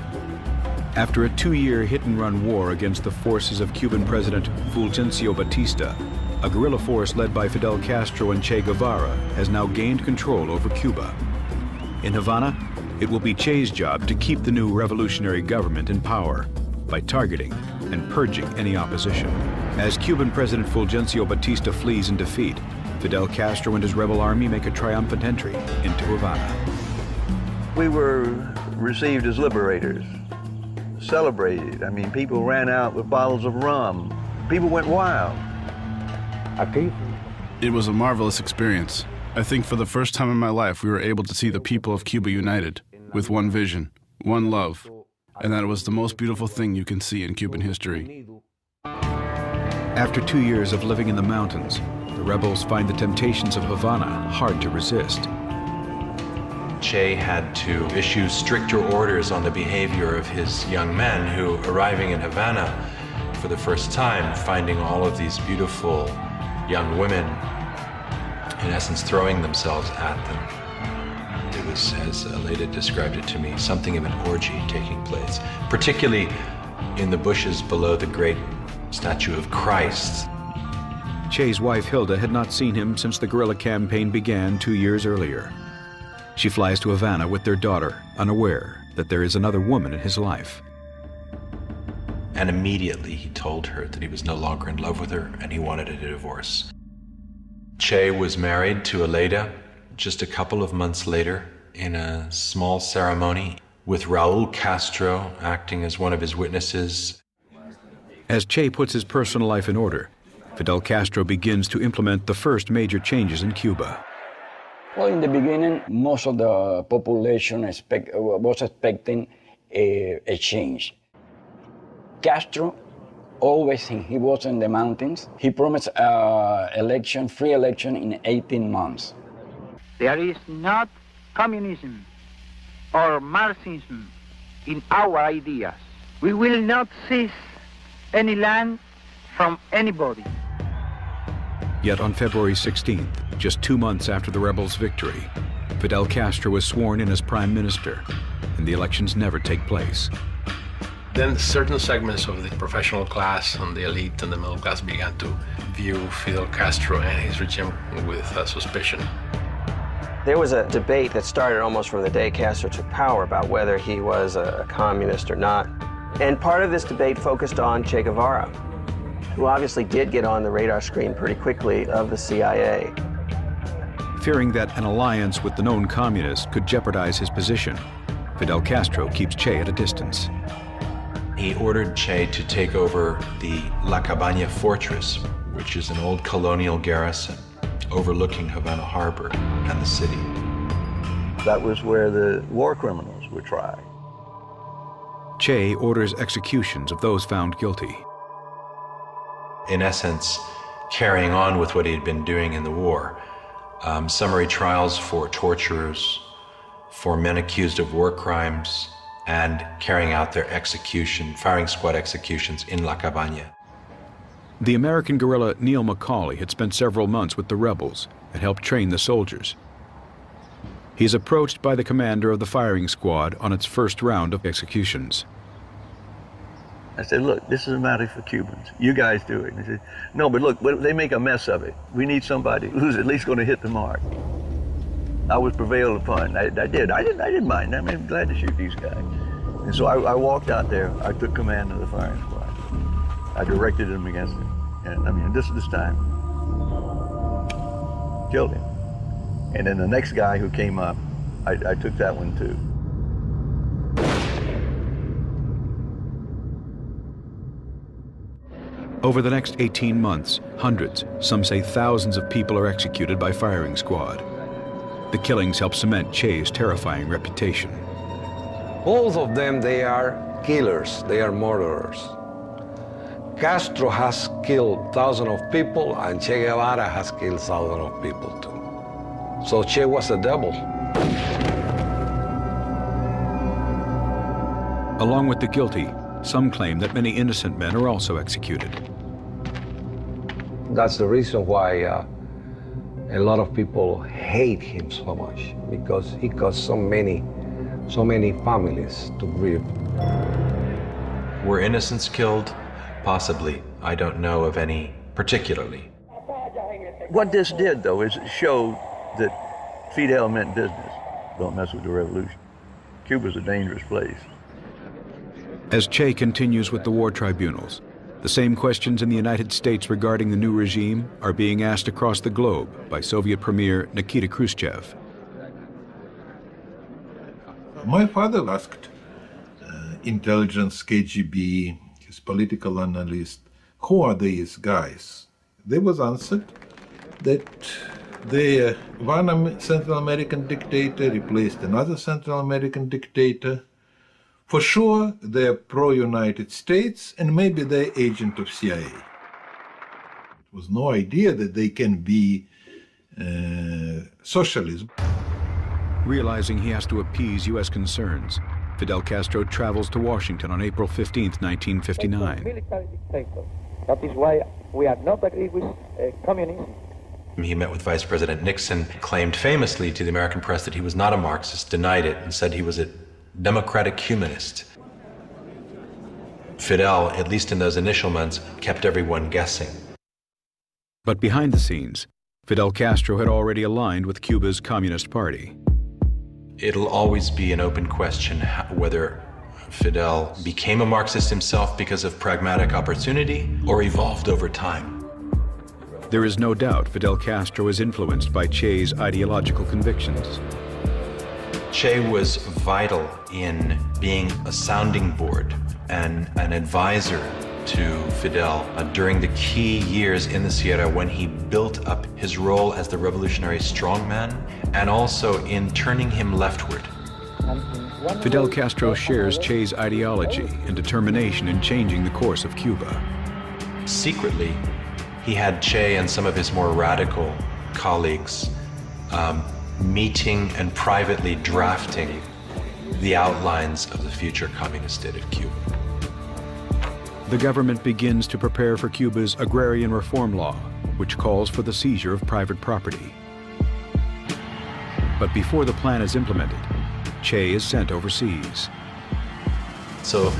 After a 2-year hit-and-run war against the forces of Cuban President Fulgencio Batista, a guerrilla force led by Fidel Castro and Che Guevara has now gained control over Cuba. In Havana, it will be Che's job to keep the new revolutionary government in power by targeting and purging any opposition. As Cuban President Fulgencio Batista flees in defeat, Fidel Castro and his rebel army make a triumphant entry into Havana. We were received as liberators, celebrated. I mean, people ran out with bottles of rum. People went wild. It was a marvelous experience. I think for the first time in my life, we were able to see the people of Cuba united, with one vision, one love, and that it was the most beautiful thing you can see in Cuban history. After 2 years of living in the mountains, the rebels find the temptations of Havana hard to resist. Che had to issue stricter orders on the behavior of his young men who, arriving in Havana for the first time, finding all of these beautiful young women, in essence, throwing themselves at them. It was, as Aleda described it to me, something of an orgy taking place, particularly in the bushes below the great statue of Christ. Che's wife, Hilda, had not seen him since the guerrilla campaign began 2 years earlier. She flies to Havana with their daughter, unaware that there is another woman in his life. And immediately he told her that he was no longer in love with her and he wanted a divorce. Che was married to Aleda just a couple of months later in a small ceremony with Raul Castro acting as one of his witnesses. As Che puts his personal life in order, Fidel Castro begins to implement the first major changes in Cuba. Well, in the beginning, most of the population was expecting a change. Castro always he was in the mountains. He promised free election in 18 months. There is not communism or Marxism in our ideas. We will not seize any land from anybody. Yet on February 16th, just 2 months after the rebels' victory, Fidel Castro was sworn in as prime minister, and the elections never take place. Then certain segments of the professional class and the elite and the middle class began to view Fidel Castro and his regime with suspicion. There was a debate that started almost from the day Castro took power about whether he was a communist or not. And part of this debate focused on Che Guevara, who obviously did get on the radar screen pretty quickly of the CIA. Fearing that an alliance with the known communists could jeopardize his position, Fidel Castro keeps Che at a distance. He ordered Che to take over the La Cabaña fortress, which is an old colonial garrison overlooking Havana Harbor and the city. That was where the war criminals were tried. Che orders executions of those found guilty. In essence, carrying on with what he had been doing in the war. Summary trials for torturers, for men accused of war crimes, and carrying out their firing squad executions in La Cabaña. The American guerrilla Neil McCauley had spent several months with the rebels and helped train the soldiers. He is approached by the commander of the firing squad on its first round of executions. I said, look, this is a matter for Cubans. You guys do it. And he said, no, but look, they make a mess of it. We need somebody who's at least going to hit the mark. I was prevailed upon. I did. I didn't mind. I mean, I'm glad to shoot these guys. And so I walked out there. I took command of the firing squad. I directed them against him. And I mean, this time, killed him. And then the next guy who came up, I took that one too. Over the next 18 months, hundreds, some say thousands of people are executed by firing squad. The killings help cement Che's terrifying reputation. Both of them, they are killers, they are murderers. Castro has killed thousands of people, and Che Guevara has killed thousands of people too. So Che was a devil. Along with the guilty, some claim that many innocent men are also executed. That's the reason why a lot of people hate him so much, because he caused so many families to grieve. Were innocents killed? Possibly. I don't know of any particularly. What this did, though, is it showed that Fidel meant business. Don't mess with the revolution. Cuba's a dangerous place. As Che continues with the war tribunals, the same questions in the United States regarding the new regime are being asked across the globe by Soviet Premier Nikita Khrushchev. My father asked intelligence, KGB, his political analyst, who are these guys? They was answered that one Central American dictator replaced another Central American dictator. For sure, they're pro-United States, and maybe they're agent of CIA. It was no idea that they can be socialism. Realizing he has to appease U.S. concerns, Fidel Castro travels to Washington on April 15, 1959. Military dictator. That is why we are not agree with communism. He met with Vice President Nixon, claimed famously to the American press that he was not a Marxist, denied it, and said he was a democratic humanist. Fidel, at least in those initial months, kept everyone guessing. But behind the scenes, Fidel Castro had already aligned with Cuba's Communist Party. It'll always be an open question whether Fidel became a Marxist himself because of pragmatic opportunity or evolved over time. There is no doubt Fidel Castro is influenced by Che's ideological convictions. Che was vital in being a sounding board and an advisor to Fidel during the key years in the Sierra when he built up his role as the revolutionary strongman and also in turning him leftward. Fidel Castro shares Che's ideology and determination in changing the course of Cuba. secretly, he had Che and some of his more radical colleagues meeting and privately drafting the outlines of the future communist state of Cuba. The government begins to prepare for Cuba's agrarian reform law, which calls for the seizure of private property. But before the plan is implemented, Che is sent overseas. So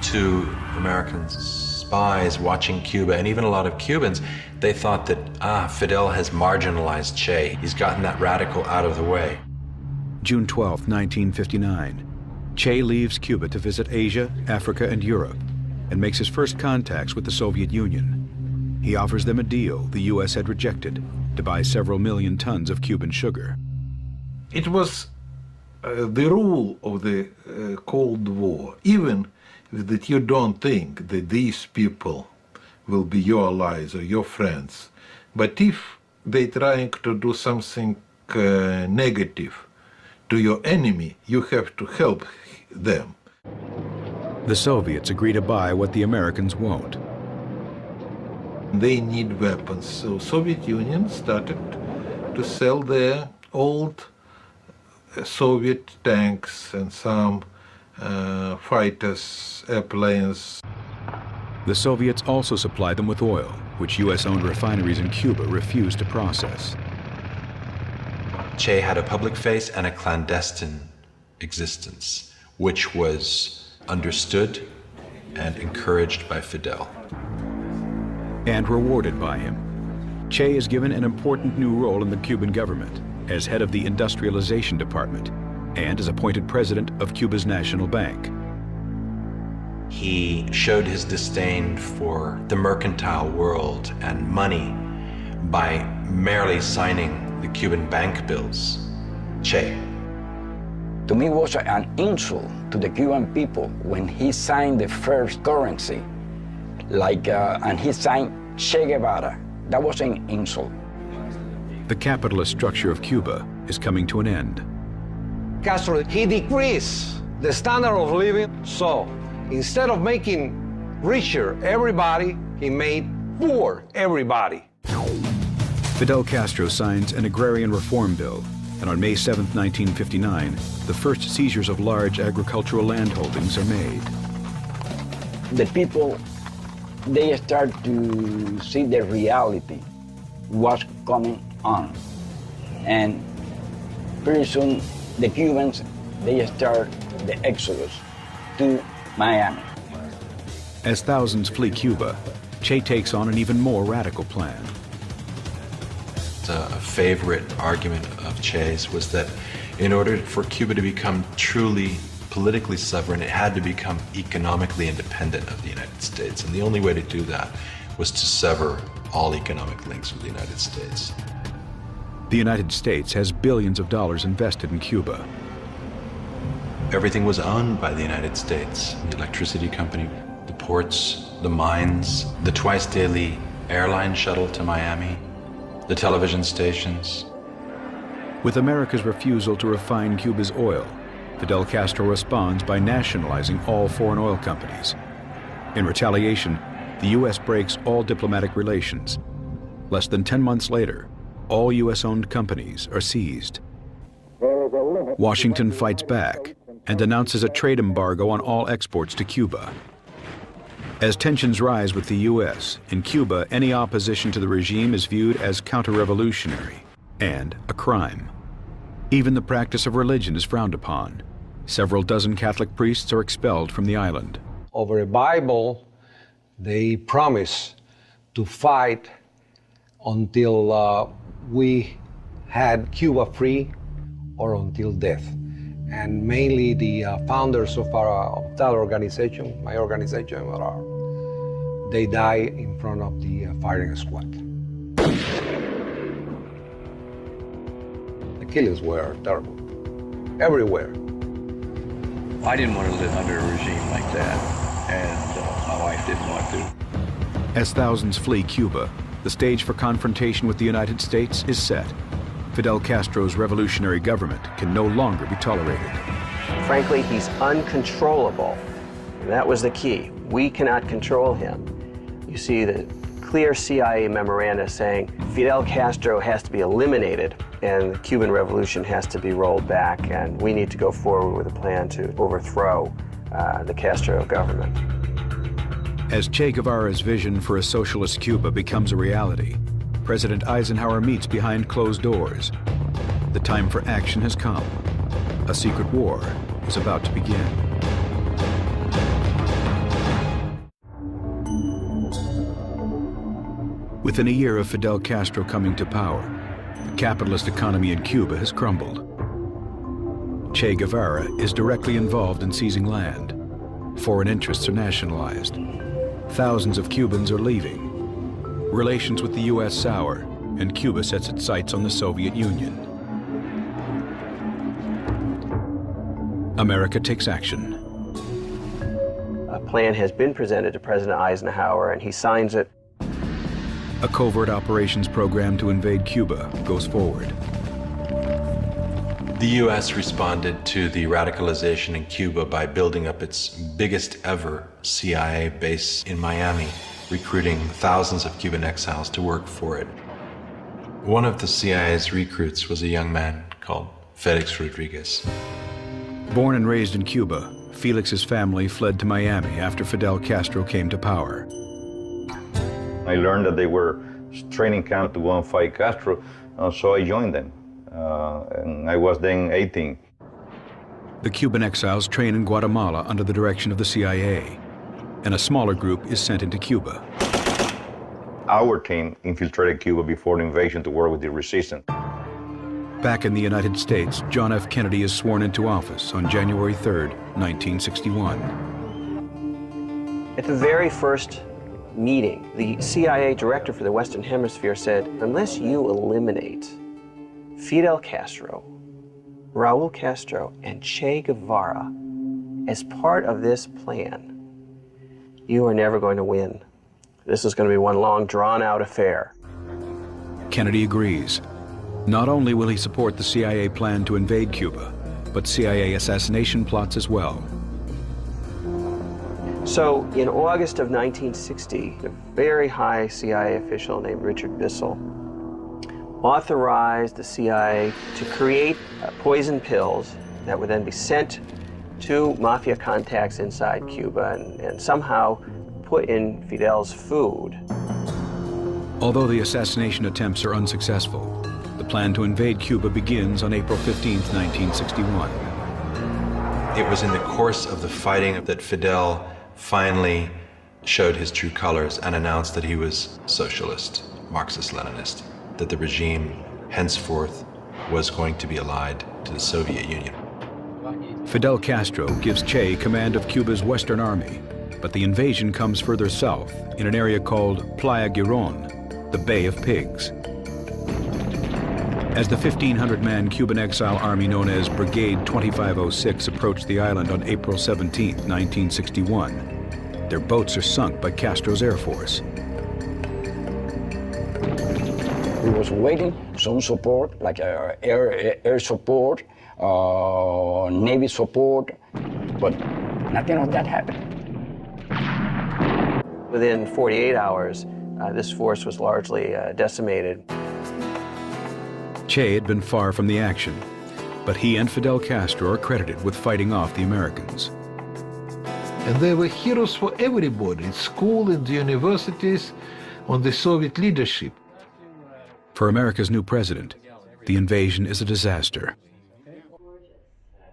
to American spies watching Cuba, and even a lot of Cubans, they thought that, Fidel has marginalized Che. He's gotten that radical out of the way. June 12, 1959. Che leaves Cuba to visit Asia, Africa, and Europe, and makes his first contacts with the Soviet Union. He offers them a deal the U.S. had rejected to buy several million tons of Cuban sugar. It was the rule of the Cold War, even that you don't think that these people will be your allies or your friends. But if they're trying to do something negative to your enemy, you have to help them. The Soviets agree to buy what the Americans won't. They need weapons, so Soviet Union started to sell their old Soviet tanks and some fighters, airplanes. The Soviets also supply them with oil, which U.S.-owned refineries in Cuba refuse to process. Che had a public face and a clandestine existence, which was understood and encouraged by Fidel. And rewarded by him. Che is given an important new role in the Cuban government as head of the Industrialization Department and is appointed president of Cuba's National Bank. He showed his disdain for the mercantile world and money by merely signing the Cuban bank bills. Che. To me, it was an insult to the Cuban people when he signed the first currency, and he signed Che Guevara. That was an insult. The capitalist structure of Cuba is coming to an end. Castro, he decreased the standard of living, so instead of making richer everybody, he made poor everybody. Fidel Castro signs an agrarian reform bill, and on May 7, 1959, the first seizures of large agricultural land holdings are made. The people, they start to see the reality, what's coming on. And pretty soon, the Cubans, they start the exodus to Miami. As thousands flee Cuba, Che takes on an even more radical plan. A favorite argument of Che's was that in order for Cuba to become truly politically sovereign, it had to become economically independent of the United States. And the only way to do that was to sever all economic links with the United States. The United States has billions of dollars invested in Cuba. Everything was owned by the United States. The electricity company, the ports, the mines, the twice-daily airline shuttle to Miami, the television stations. With America's refusal to refine Cuba's oil, Fidel Castro responds by nationalizing all foreign oil companies. In retaliation, the U.S. breaks all diplomatic relations. Less than 10 months later, all U.S.-owned companies are seized. Washington fights back and announces a trade embargo on all exports to Cuba. As tensions rise with the U.S., in Cuba, any opposition to the regime is viewed as counter-revolutionary and a crime. Even the practice of religion is frowned upon. Several dozen Catholic priests are expelled from the island. Over a Bible, they promise to fight until we had Cuba free or until death. And mainly the founders of that organization, my organization, they die in front of the firing squad. The killings were terrible, everywhere. I didn't want to live under a regime like that, and my wife didn't want to. As thousands flee Cuba, the stage for confrontation with the United States is set. Fidel Castro's revolutionary government can no longer be tolerated. Frankly, he's uncontrollable. That was the key. We cannot control him. you see the clear CIA memoranda saying Fidel Castro has to be eliminated and the Cuban Revolution has to be rolled back, and we need to go forward with a plan to overthrow the Castro government. As Che Guevara's vision for a socialist Cuba becomes a reality, President Eisenhower meets behind closed doors. The time for action has come. A secret war is about to begin. Within a year of Fidel Castro coming to power, the capitalist economy in Cuba has crumbled. Che Guevara is directly involved in seizing land. Foreign interests are nationalized. Thousands of Cubans are leaving. Relations with the U.S. sour, and Cuba sets its sights on the Soviet Union. America takes action. A plan has been presented to President Eisenhower, and he signs it. A covert operations program to invade Cuba goes forward. The U.S. responded to the radicalization in Cuba by building up its biggest ever CIA base in Miami, recruiting thousands of Cuban exiles to work for it. One of the CIA's recruits was a young man called Felix Rodriguez. Born and raised in Cuba, Felix's family fled to Miami after Fidel Castro came to power. I learned that they were training camp to go and fight Castro, so I joined them. And I was then 18. The Cuban exiles train in Guatemala under the direction of the CIA, and a smaller group is sent into Cuba. Our team infiltrated Cuba before the invasion to work with the resistance. Back in the United States, John F. Kennedy is sworn into office on January 3rd, 1961. At the very first meeting, the CIA director for the Western Hemisphere said, unless you eliminate Fidel Castro, Raul Castro, and Che Guevara as part of this plan, you are never going to win. This is going to be one long, drawn-out affair. Kennedy agrees. Not only will he support the CIA plan to invade Cuba, but CIA assassination plots as well. So, in August of 1960, a very high CIA official named Richard Bissell authorized the CIA to create poison pills that would then be sent to mafia contacts inside Cuba and somehow put in Fidel's food. Although the assassination attempts are unsuccessful, the plan to invade Cuba begins on April 15, 1961. It was in the course of the fighting that Fidel finally showed his true colors and announced that he was socialist, Marxist-Leninist, that the regime henceforth was going to be allied to the Soviet Union. Fidel Castro gives Che command of Cuba's Western Army, but the invasion comes further south in an area called Playa Girón, the Bay of Pigs. As the 1,500-man Cuban exile army known as Brigade 2506 approached the island on April 17, 1961, their boats are sunk by Castro's Air Force. We was waiting some support, like air support, Navy support, but nothing of that happened. Within 48 hours, this force was largely decimated. Che had been far from the action, but he and Fidel Castro are credited with fighting off the Americans. And they were heroes for everybody, in school, in the universities, on the Soviet leadership. For America's new president, the invasion is a disaster.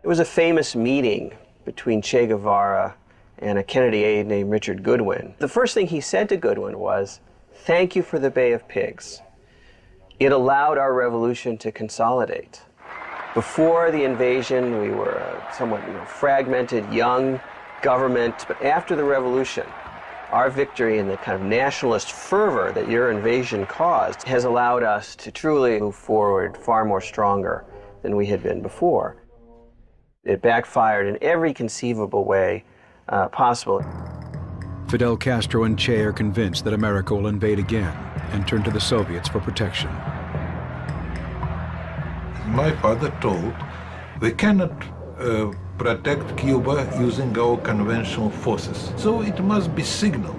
It was a famous meeting between Che Guevara and a Kennedy aide named Richard Goodwin. The first thing he said to Goodwin was, "Thank you for the Bay of Pigs. It allowed our revolution to consolidate." Before the invasion, we were a somewhat fragmented, young government, but after the revolution, our victory and the kind of nationalist fervor that your invasion caused has allowed us to truly move forward far more stronger than we had been before. It backfired in every conceivable way possible. Fidel Castro and Che are convinced that America will invade again and turn to the Soviets for protection. My father told, we cannot protect Cuba using our conventional forces, so it must be signal.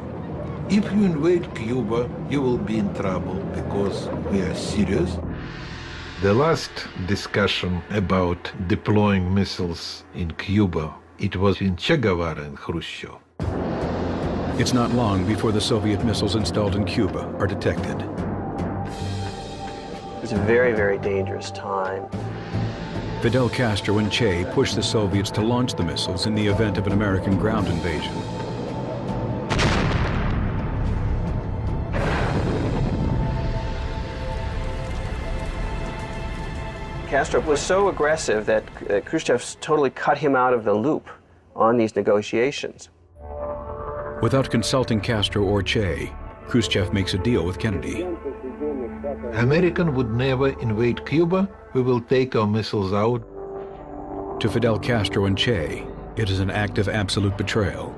if you invade Cuba, you will be in trouble because we are serious. The last discussion about deploying missiles in Cuba, it was in Che Guevara and Khrushchev. It's not long before the Soviet missiles installed in Cuba are detected. It's a very, very dangerous time. Fidel Castro and Che pushed the Soviets to launch the missiles in the event of an American ground invasion. Castro was so aggressive that Khrushchev totally cut him out of the loop on these negotiations. Without consulting Castro or Che, Khrushchev makes a deal with Kennedy. American would never invade Cuba. We will take our missiles out. To Fidel Castro and Che, it is an act of absolute betrayal.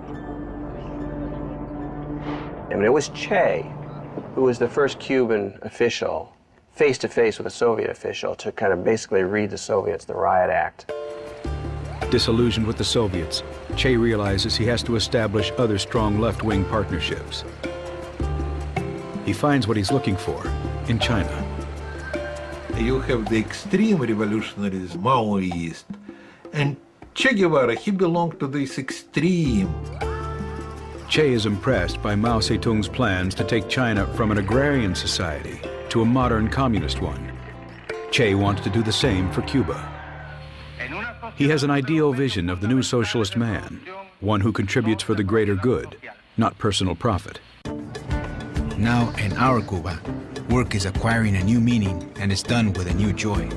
I mean, it was Che who was the first Cuban official face-to-face with a Soviet official to kind of basically read the Soviets the riot act. Disillusioned with the Soviets, Che realizes he has to establish other strong left-wing partnerships. He finds what he's looking for in China. You have the extreme revolutionaries, Maoist, and Che Guevara, he belonged to this extreme. Che is impressed by Mao Zedong's plans to take China from an agrarian society to a modern communist one. Che wants to do the same for Cuba. He has an ideal vision of the new socialist man, one who contributes for the greater good, not personal profit. Now, in our Cuba, work is acquiring a new meaning and is done with a new joy.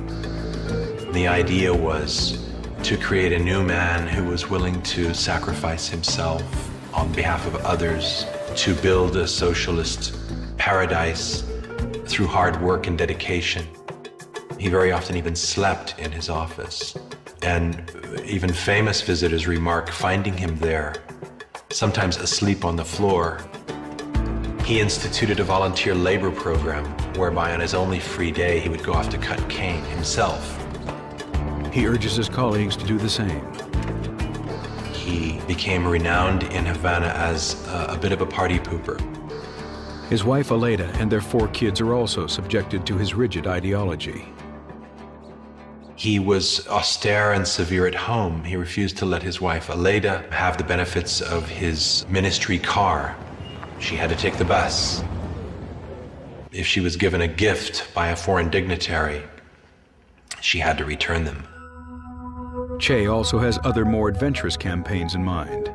The idea was to create a new man who was willing to sacrifice himself on behalf of others, to build a socialist paradise through hard work and dedication. He very often even slept in his office. And even famous visitors remark finding him there, sometimes asleep on the floor. He instituted a volunteer labor program whereby on his only free day he would go off to cut cane himself. He urges his colleagues to do the same. He became renowned in Havana as a bit of a party pooper. His wife Aleida and their 4 kids are also subjected to his rigid ideology. He was austere and severe at home. He refused to let his wife Aleida have the benefits of his ministry car. She had to take the bus. If she was given a gift by a foreign dignitary, she had to return them. Che also has other more adventurous campaigns in mind.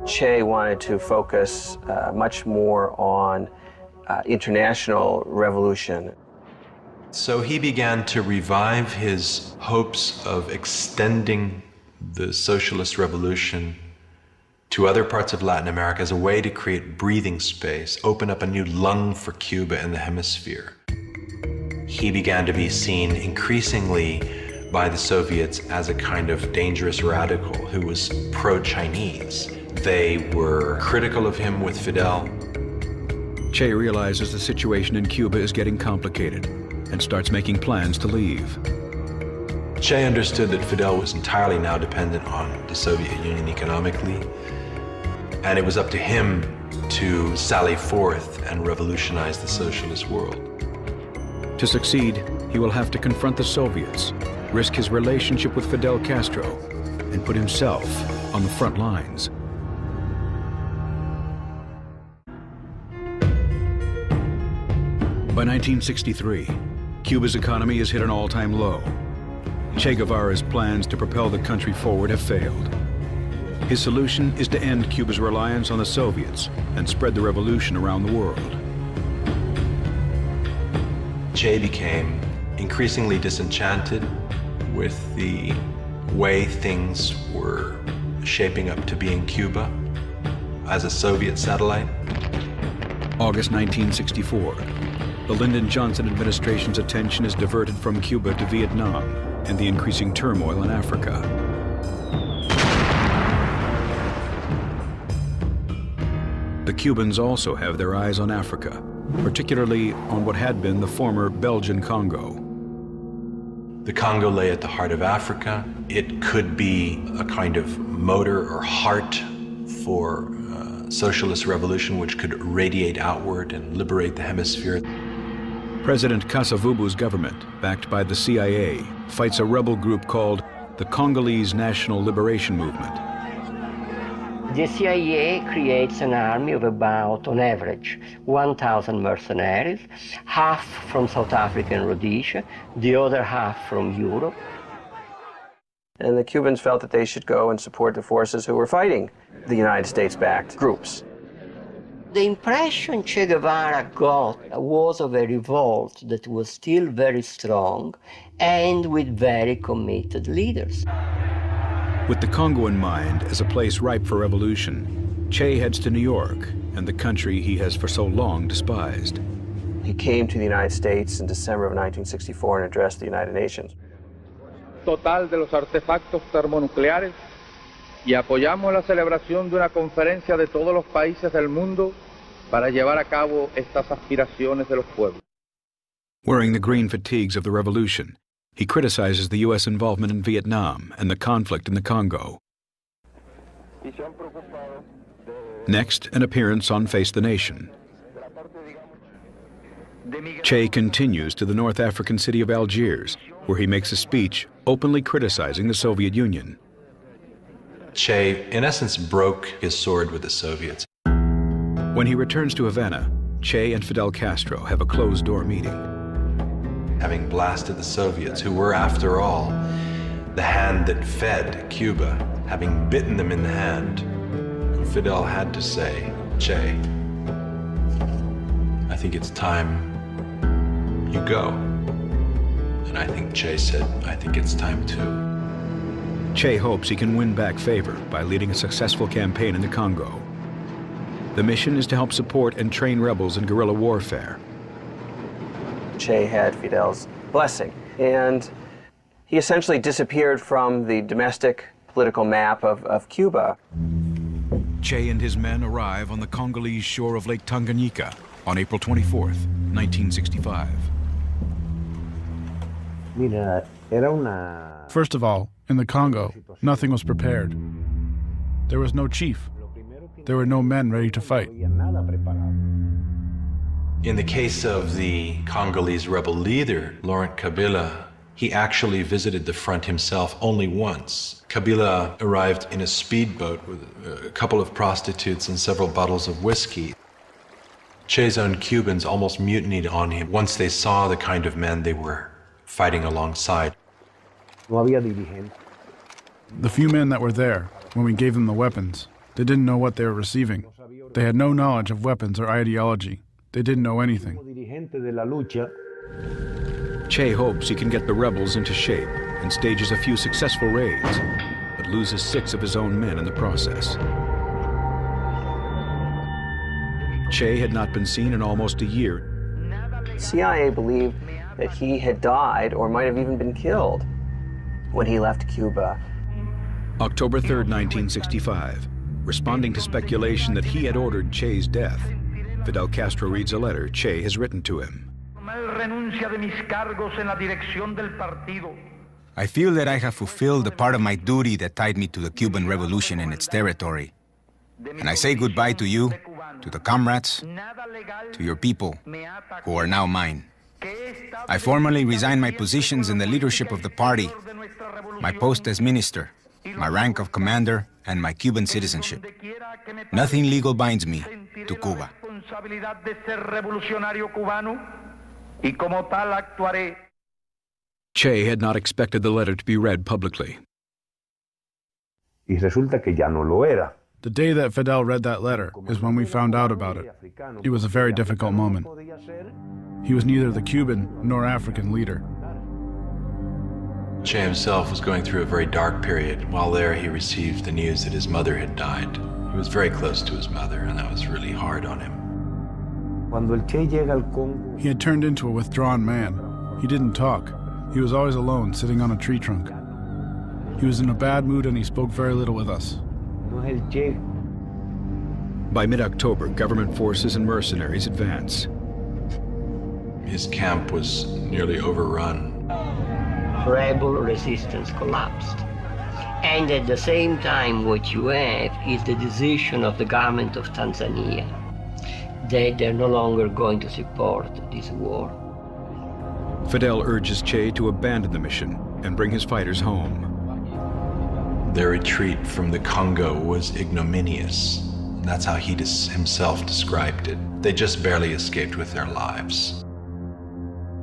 Che wanted to focus much more on international revolution. So he began to revive his hopes of extending the socialist revolution to other parts of Latin America as a way to create breathing space, open up a new lung for Cuba in the hemisphere. He began to be seen increasingly by the Soviets as a kind of dangerous radical who was pro-Chinese. They were critical of him with Fidel. Che realizes the situation in Cuba is getting complicated and starts making plans to leave. Che understood that Fidel was entirely now dependent on the Soviet Union economically, and it was up to him to sally forth and revolutionize the socialist world. To succeed, he will have to confront the Soviets, risk his relationship with Fidel Castro, and put himself on the front lines. By 1963, Cuba's economy has hit an all-time low. Che Guevara's plans to propel the country forward have failed. His solution is to end Cuba's reliance on the Soviets and spread the revolution around the world. Che became increasingly disenchanted with the way things were shaping up to be in Cuba as a Soviet satellite. August 1964. The Lyndon Johnson administration's attention is diverted from Cuba to Vietnam and the increasing turmoil in Africa. The Cubans also have their eyes on Africa, particularly on what had been the former Belgian Congo. The Congo lay at the heart of Africa. It could be a kind of motor or heart for socialist revolution which could radiate outward and liberate the hemisphere. President Kasavubu's government, backed by the CIA, fights a rebel group called the Congolese National Liberation Movement. The CIA creates an army of about, on average, 1,000 mercenaries, half from South Africa and Rhodesia, the other half from Europe. And the Cubans felt that they should go and support the forces who were fighting the United States-backed groups. The impression Che Guevara got was of a revolt that was still very strong and with very committed leaders. With the Congo in mind as a place ripe for revolution, Che heads to New York and the country he has for so long despised. He came to the United States in December of 1964 and addressed the United Nations. Total de los artefactos termonucleares y apoyamos la celebración de una conferencia de todos los países del mundo para llevar a cabo estas aspiraciones de los pueblos. Wearing the green fatigues of the revolution, he criticizes the U.S. involvement in Vietnam and the conflict in the Congo. Next, an appearance on Face the Nation. Che continues to the North African city of Algiers, where he makes a speech openly criticizing the Soviet Union. Che, in essence, broke his sword with the Soviets. When he returns to Havana, Che and Fidel Castro have a closed-door meeting. Having blasted the Soviets, who were, after all, the hand that fed Cuba, having bitten them in the hand, Fidel had to say, Che, I think it's time you go. And I think Che said, I think it's time too. Che hopes he can win back favor by leading a successful campaign in the Congo. The mission is to help support and train rebels in guerrilla warfare. Che had Fidel's blessing, and he essentially disappeared from the domestic political map of Cuba. Che and his men arrive on the Congolese shore of Lake Tanganyika on April 24th, 1965. First of all, in the Congo, nothing was prepared. There was no chief. There were no men ready to fight. In the case of the Congolese rebel leader, Laurent Kabila, he actually visited the front himself only once. Kabila arrived in a speedboat with a couple of prostitutes and several bottles of whiskey. Che's own Cubans almost mutinied on him once they saw the kind of men they were fighting alongside. The few men that were there, when we gave them the weapons, they didn't know what they were receiving. They had no knowledge of weapons or ideology. They didn't know anything. Che hopes he can get the rebels into shape and stages a few successful raids, but loses 6 of his own men in the process. Che had not been seen in almost a year. CIA believed that he had died or might have even been killed when he left Cuba. October 3rd, 1965. Responding to speculation that he had ordered Che's death, Fidel Castro reads a letter Che has written to him. I feel that I have fulfilled the part of my duty that tied me to the Cuban Revolution and its territory. And I say goodbye to you, to the comrades, to your people, who are now mine. I formally resign my positions in the leadership of the party, my post as minister, my rank of commander, and my Cuban citizenship. Nothing legal binds me to Cuba. Che had not expected the letter to be read publicly. The day that Fidel read that letter is when we found out about it. It was a very difficult moment. He was neither the Cuban nor African leader. Che himself was going through a very dark period. While there, he received the news that his mother had died. He was very close to his mother, and that was really hard on him. He had turned into a withdrawn man. He didn't talk. He was always alone, sitting on a tree trunk. He was in a bad mood and he spoke very little with us. By mid-October, government forces and mercenaries advance. His camp was nearly overrun. Rebel resistance collapsed. And at the same time, what you have is the decision of the government of Tanzania that they're no longer going to support this war. Fidel urges Che to abandon the mission and bring his fighters home. Their retreat from the Congo was ignominious. That's how he himself described it. They just barely escaped with their lives.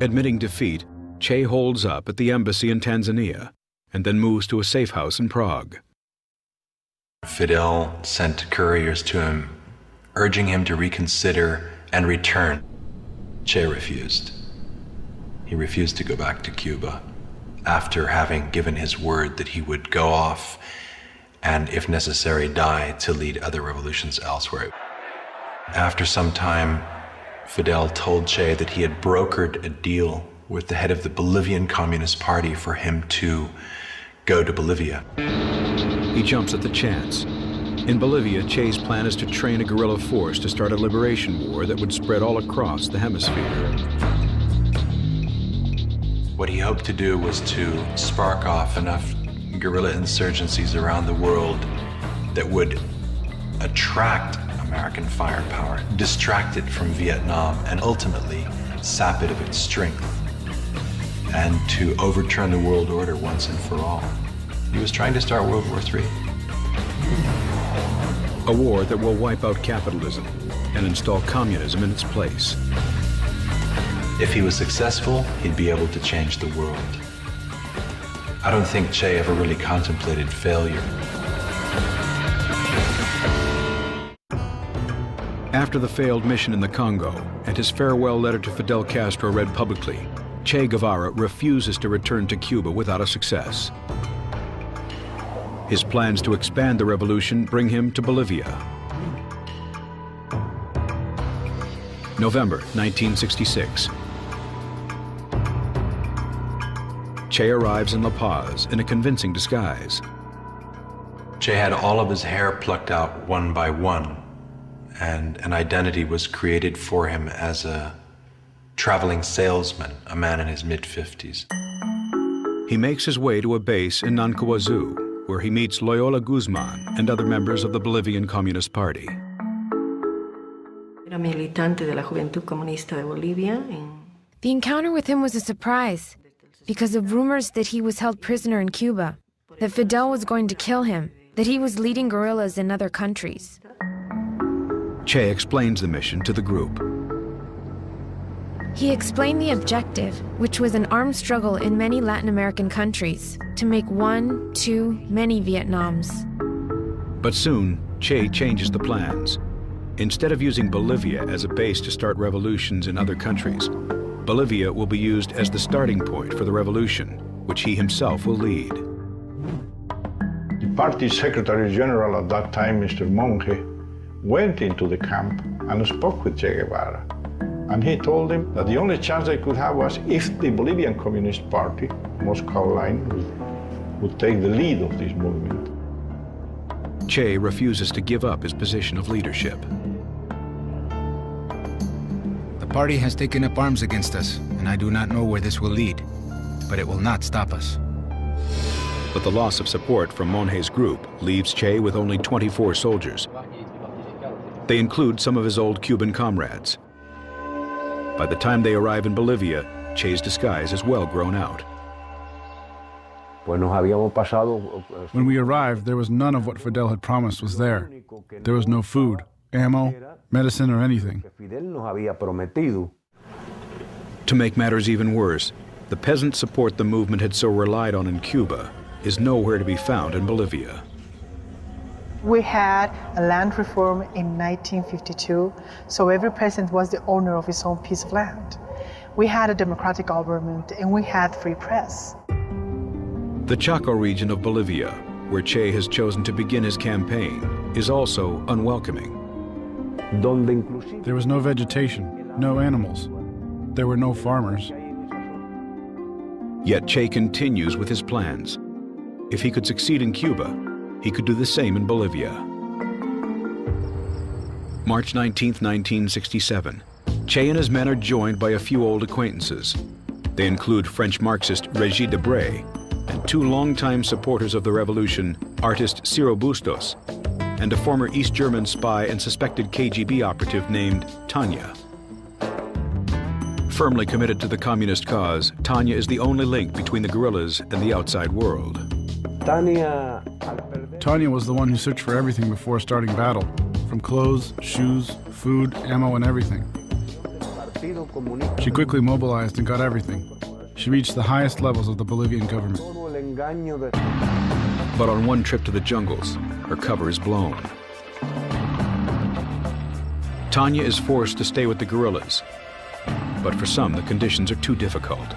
Admitting defeat, Che holds up at the embassy in Tanzania and then moves to a safe house in Prague. Fidel sent couriers to him, urging him to reconsider and return. Che refused. He refused to go back to Cuba after having given his word that he would go off and, if necessary, die to lead other revolutions elsewhere. After some time, Fidel told Che that he had brokered a deal with the head of the Bolivian Communist Party for him to go to Bolivia. He jumps at the chance. In Bolivia, Che's plan is to train a guerrilla force to start a liberation war that would spread all across the hemisphere. What he hoped to do was to spark off enough guerrilla insurgencies around the world that would attract American firepower, distract it from Vietnam, and ultimately sap it of its strength, and to overturn the world order once and for all. He was trying to start World War III. A war that will wipe out capitalism and install communism in its place. If he was successful, he'd be able to change the world. I don't think Che ever really contemplated failure. After the failed mission in the Congo and his farewell letter to Fidel Castro read publicly, Che Guevara refuses to return to Cuba without a success. His plans to expand the revolution bring him to Bolivia. November 1966. Che arrives in La Paz in a convincing disguise. Che had all of his hair plucked out one by one, and an identity was created for him as a traveling salesman, a man in his mid-50s. He makes his way to a base in Nancuazú, where he meets Loyola Guzman and other members of the Bolivian Communist Party. Era militante de la Juventud Comunista de Bolivia. The encounter with him was a surprise because of rumors that he was held prisoner in Cuba, that Fidel was going to kill him, that he was leading guerrillas in other countries. Che explains the mission to the group. He explained the objective, which was an armed struggle in many Latin American countries, to make one, too many Vietnams. But soon, Che changes the plans. Instead of using Bolivia as a base to start revolutions in other countries, Bolivia will be used as the starting point for the revolution, which he himself will lead. The party secretary general at that time, Mr. Monge, went into the camp and spoke with Che Guevara. And he told him that the only chance they could have was if the Bolivian Communist Party, Moscow line, would take the lead of this movement. Che refuses to give up his position of leadership. The party has taken up arms against us, and I do not know where this will lead, but it will not stop us. But the loss of support from Monge's group leaves Che with only 24 soldiers. They include some of his old Cuban comrades. By the time they arrive in Bolivia, Che's disguise is well grown out. When we arrived, there was none of what Fidel had promised was there. There was no food, ammo, medicine, or anything. To make matters even worse, the peasant support the movement had so relied on in Cuba is nowhere to be found in Bolivia. We had a land reform in 1952, so every peasant was the owner of his own piece of land. We had a democratic government, and we had free press. The Chaco region of Bolivia, where Che has chosen to begin his campaign, is also unwelcoming. There was no vegetation, no animals. There were no farmers. Yet Che continues with his plans. If he could succeed in Cuba, he could do the same in Bolivia. March 19, 1967. Che and his men are joined by a few old acquaintances. They include French Marxist Régis Debray and two longtime supporters of the revolution, artist Ciro Bustos, and a former East German spy and suspected KGB operative named Tanya. Firmly committed to the communist cause, Tanya is the only link between the guerrillas and the outside world. Tanya was the one who searched for everything before starting battle, from clothes, shoes, food, ammo, and everything. She quickly mobilized and got everything. She reached the highest levels of the Bolivian government. But on one trip to the jungles, her cover is blown. Tanya is forced to stay with the guerrillas, but for some, the conditions are too difficult.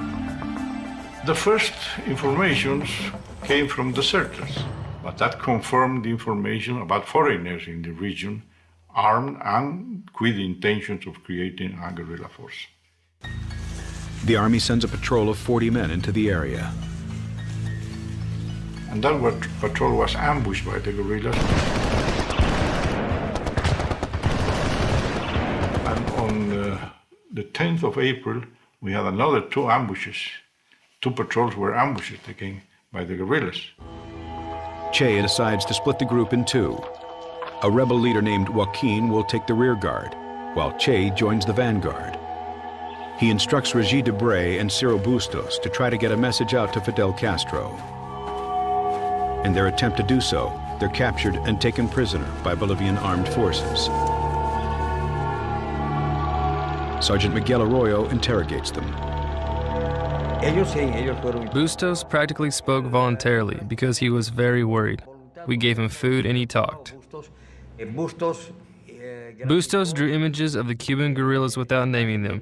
The first informations came from deserters, but that confirmed the information about foreigners in the region, armed and with the intentions of creating a guerrilla force. The army sends a patrol of 40 men into the area. And that patrol was ambushed by the guerrillas. And on the 10th of April, we had another two ambushes. Two patrols were ambushed again by the guerrillas. Che decides to split the group in two. A rebel leader named Joaquin will take the rear guard, while Che joins the vanguard. He instructs Regis Debray and Ciro Bustos to try to get a message out to Fidel Castro. In their attempt to do so, they're captured and taken prisoner by Bolivian armed forces. Sergeant Miguel Arroyo interrogates them. Bustos practically spoke voluntarily because he was very worried. We gave him food and he talked. Bustos drew images of the Cuban guerrillas without naming them.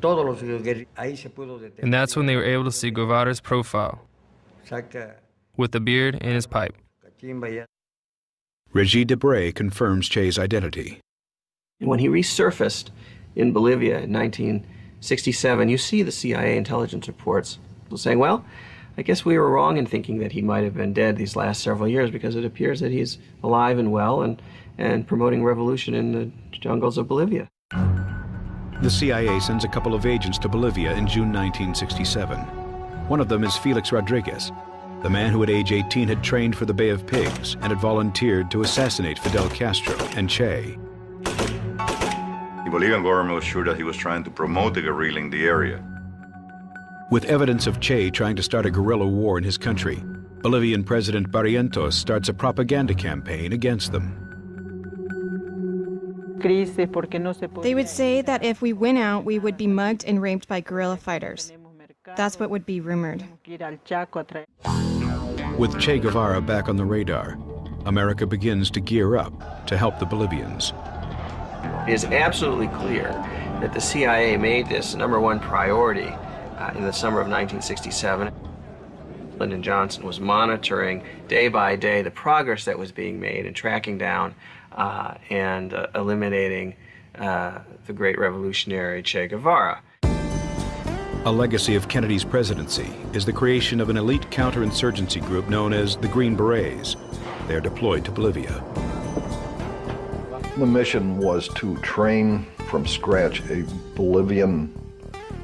And that's when they were able to see Guevara's profile, with the beard and his pipe. Regis Debray confirms Che's identity. When he resurfaced in Bolivia in 1967, you see the CIA intelligence reports saying, well, I guess we were wrong in thinking that he might have been dead these last several years, because it appears that he's alive and well and promoting revolution in the jungles of Bolivia. The CIA sends a couple of agents to Bolivia in June 1967. One of them is Felix Rodriguez, the man who at age 18 had trained for the Bay of Pigs and had volunteered to assassinate Fidel Castro and Che. The Bolivian government was sure that he was trying to promote the guerrilla in the area. With evidence of Che trying to start a guerrilla war in his country, Bolivian President Barrientos starts a propaganda campaign against them. They would say that if we went out, we would be mugged and raped by guerrilla fighters. That's what would be rumored. With Che Guevara back on the radar, America begins to gear up to help the Bolivians. It is absolutely clear that the CIA made this #1 priority in the summer of 1967. Lyndon Johnson was monitoring day by day the progress that was being made in tracking down and eliminating the great revolutionary Che Guevara. A legacy of Kennedy's presidency is the creation of an elite counterinsurgency group known as the Green Berets. They are deployed to Bolivia. The mission was to train from scratch a Bolivian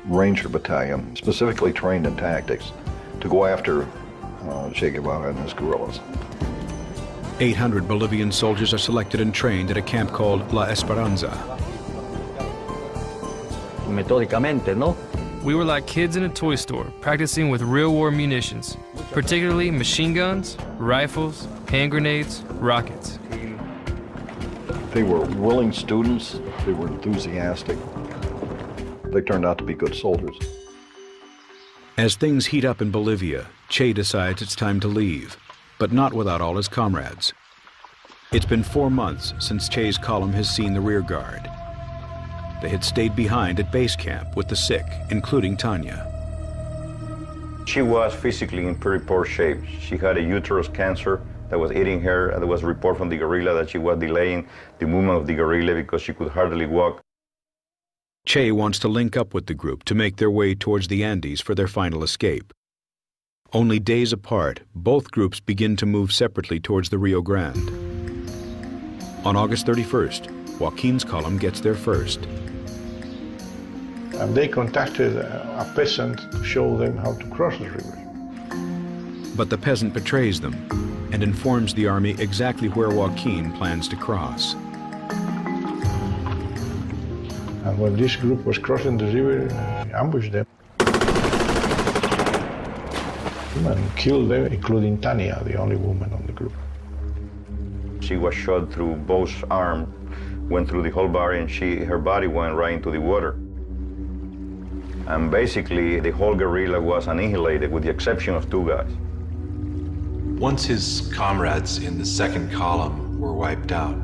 Ranger battalion, specifically trained in tactics, to go after Che Guevara and his guerrillas. 800 Bolivian soldiers are selected and trained at a camp called La Esperanza. We were like kids in a toy store, practicing with real war munitions, particularly machine guns, rifles, hand grenades, rockets. They were willing students, they were enthusiastic. They turned out to be good soldiers. As things heat up in Bolivia, Che decides it's time to leave, but not without all his comrades. It's been 4 months since Che's column has seen the rear guard. They had stayed behind at base camp with the sick, including Tanya. She was physically in pretty poor shape. She had a uterus cancer that was eating her, and there was a report from the guerrilla that she was delaying the movement of the guerrilla because she could hardly walk. Che wants to link up with the group to make their way towards the Andes for their final escape. Only days apart, both groups begin to move separately towards the Rio Grande. On August 31st, Joaquin's column gets there first. And they contacted a peasant to show them how to cross the river. But the peasant betrays them and informs the army exactly where Joaquin plans to cross. And when this group was crossing the river, ambushed them and killed them, including Tania, the only woman on the group. She was shot through both arms, went through the whole body, and her body went right into the water. And basically, the whole guerrilla was annihilated with the exception of 2 guys. Once his comrades in the second column were wiped out,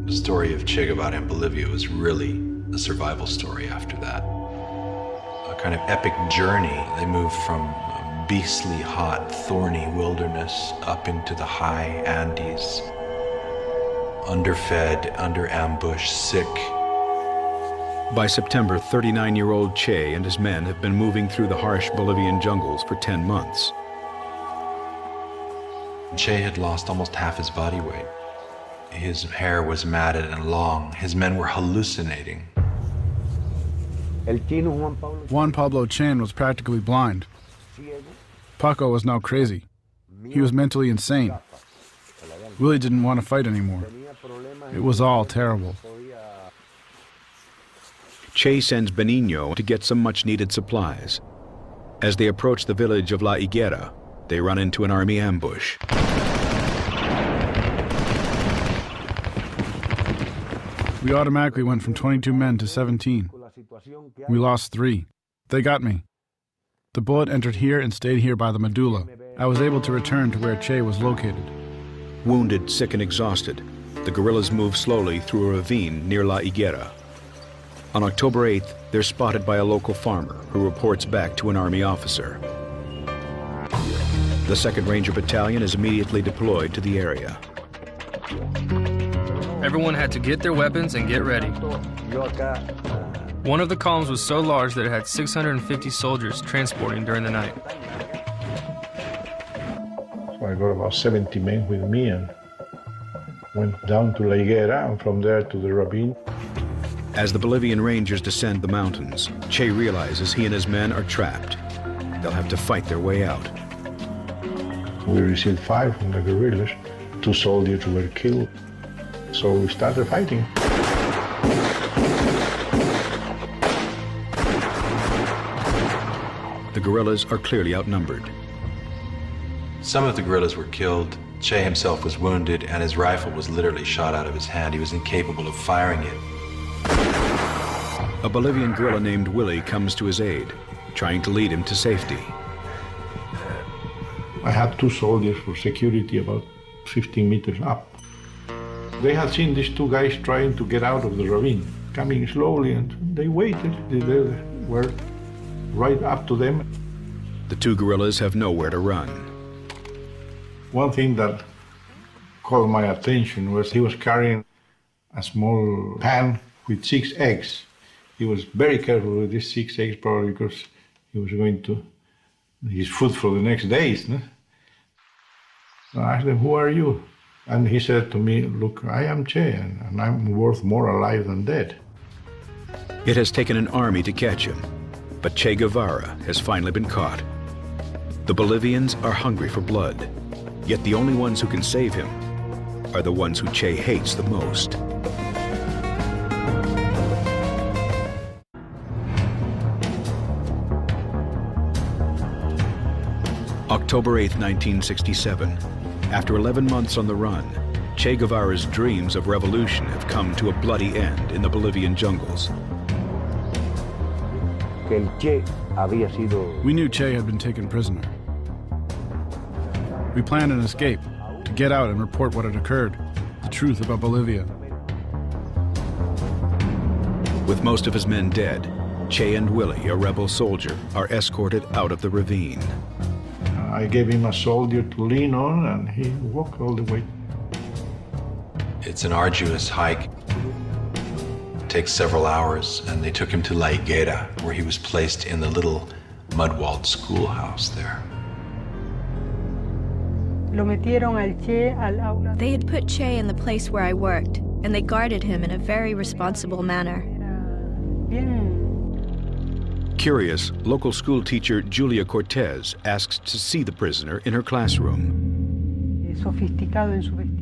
the story of Che Guevara in Bolivia was really a survival story after that. A kind of epic journey. They moved from a beastly, hot, thorny wilderness up into the high Andes, underfed, under ambush, sick. By September, 39-year-old Che and his men have been moving through the harsh Bolivian jungles for 10 months. Che had lost almost half his body weight. His hair was matted and long. His men were hallucinating. Juan Pablo Chin was practically blind. Paco was now crazy. He was mentally insane. Willie didn't want to fight anymore. It was all terrible. Che sends Benigno to get some much-needed supplies. As they approach the village of La Higuera, they run into an army ambush. We automatically went from 22 men to 17. We lost 3. They got me. The bullet entered here and stayed here by the medulla. I was able to return to where Che was located. Wounded, sick, and exhausted, the guerrillas move slowly through a ravine near La Higuera. On October 8th, they're spotted by a local farmer who reports back to an army officer. The 2nd Ranger Battalion is immediately deployed to the area. Everyone had to get their weapons and get ready. One of the columns was so large that it had 650 soldiers transporting during the night. So I got about 70 men with me and went down to La Higuera and from there to the ravine. As the Bolivian Rangers descend the mountains, Che realizes he and his men are trapped. They'll have to fight their way out. We received 5 from the guerrillas. 2 soldiers were killed. So we started fighting. The guerrillas are clearly outnumbered. Some of the guerrillas were killed. Che himself was wounded, and his rifle was literally shot out of his hand. He was incapable of firing it. A Bolivian guerrilla named Willie comes to his aid, trying to lead him to safety. I had 2 soldiers for security about 15 meters up. They had seen these 2 guys trying to get out of the ravine, coming slowly, and they waited. They were right up to them. The 2 guerrillas have nowhere to run. One thing that caught my attention was he was carrying a small pan with 6 eggs. He was very careful with these 6 eggs, probably because he was going to his food for the next days. No? So I asked him, "Who are you?" And he said to me, "Look, I am Che, and I'm worth more alive than dead." It has taken an army to catch him, but Che Guevara has finally been caught. The Bolivians are hungry for blood, yet the only ones who can save him are the ones who Che hates the most. October 8, 1967. After 11 months on the run, Che Guevara's dreams of revolution have come to a bloody end in the Bolivian jungles. We knew Che had been taken prisoner. We planned an escape, to get out and report what had occurred, the truth about Bolivia. With most of his men dead, Che and Willie, a rebel soldier, are escorted out of the ravine. I gave him a soldier to lean on, and he walked all the way. It's an arduous hike. It takes several hours, and they took him to La Higuera, where he was placed in the little mud-walled schoolhouse there. They had put Che in the place where I worked, and they guarded him in a very responsible manner. Curious, local school teacher Julia Cortez asks to see the prisoner in her classroom.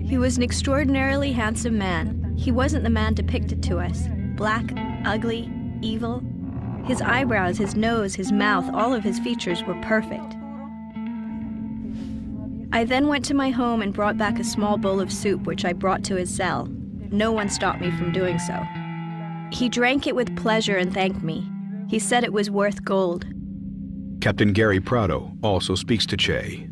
He was an extraordinarily handsome man. He wasn't the man depicted to us. Black, ugly, evil. His eyebrows, his nose, his mouth, all of his features were perfect. I then went to my home and brought back a small bowl of soup, which I brought to his cell. No one stopped me from doing so. He drank it with pleasure and thanked me. He said it was worth gold. Captain Gary Prado also speaks to Che.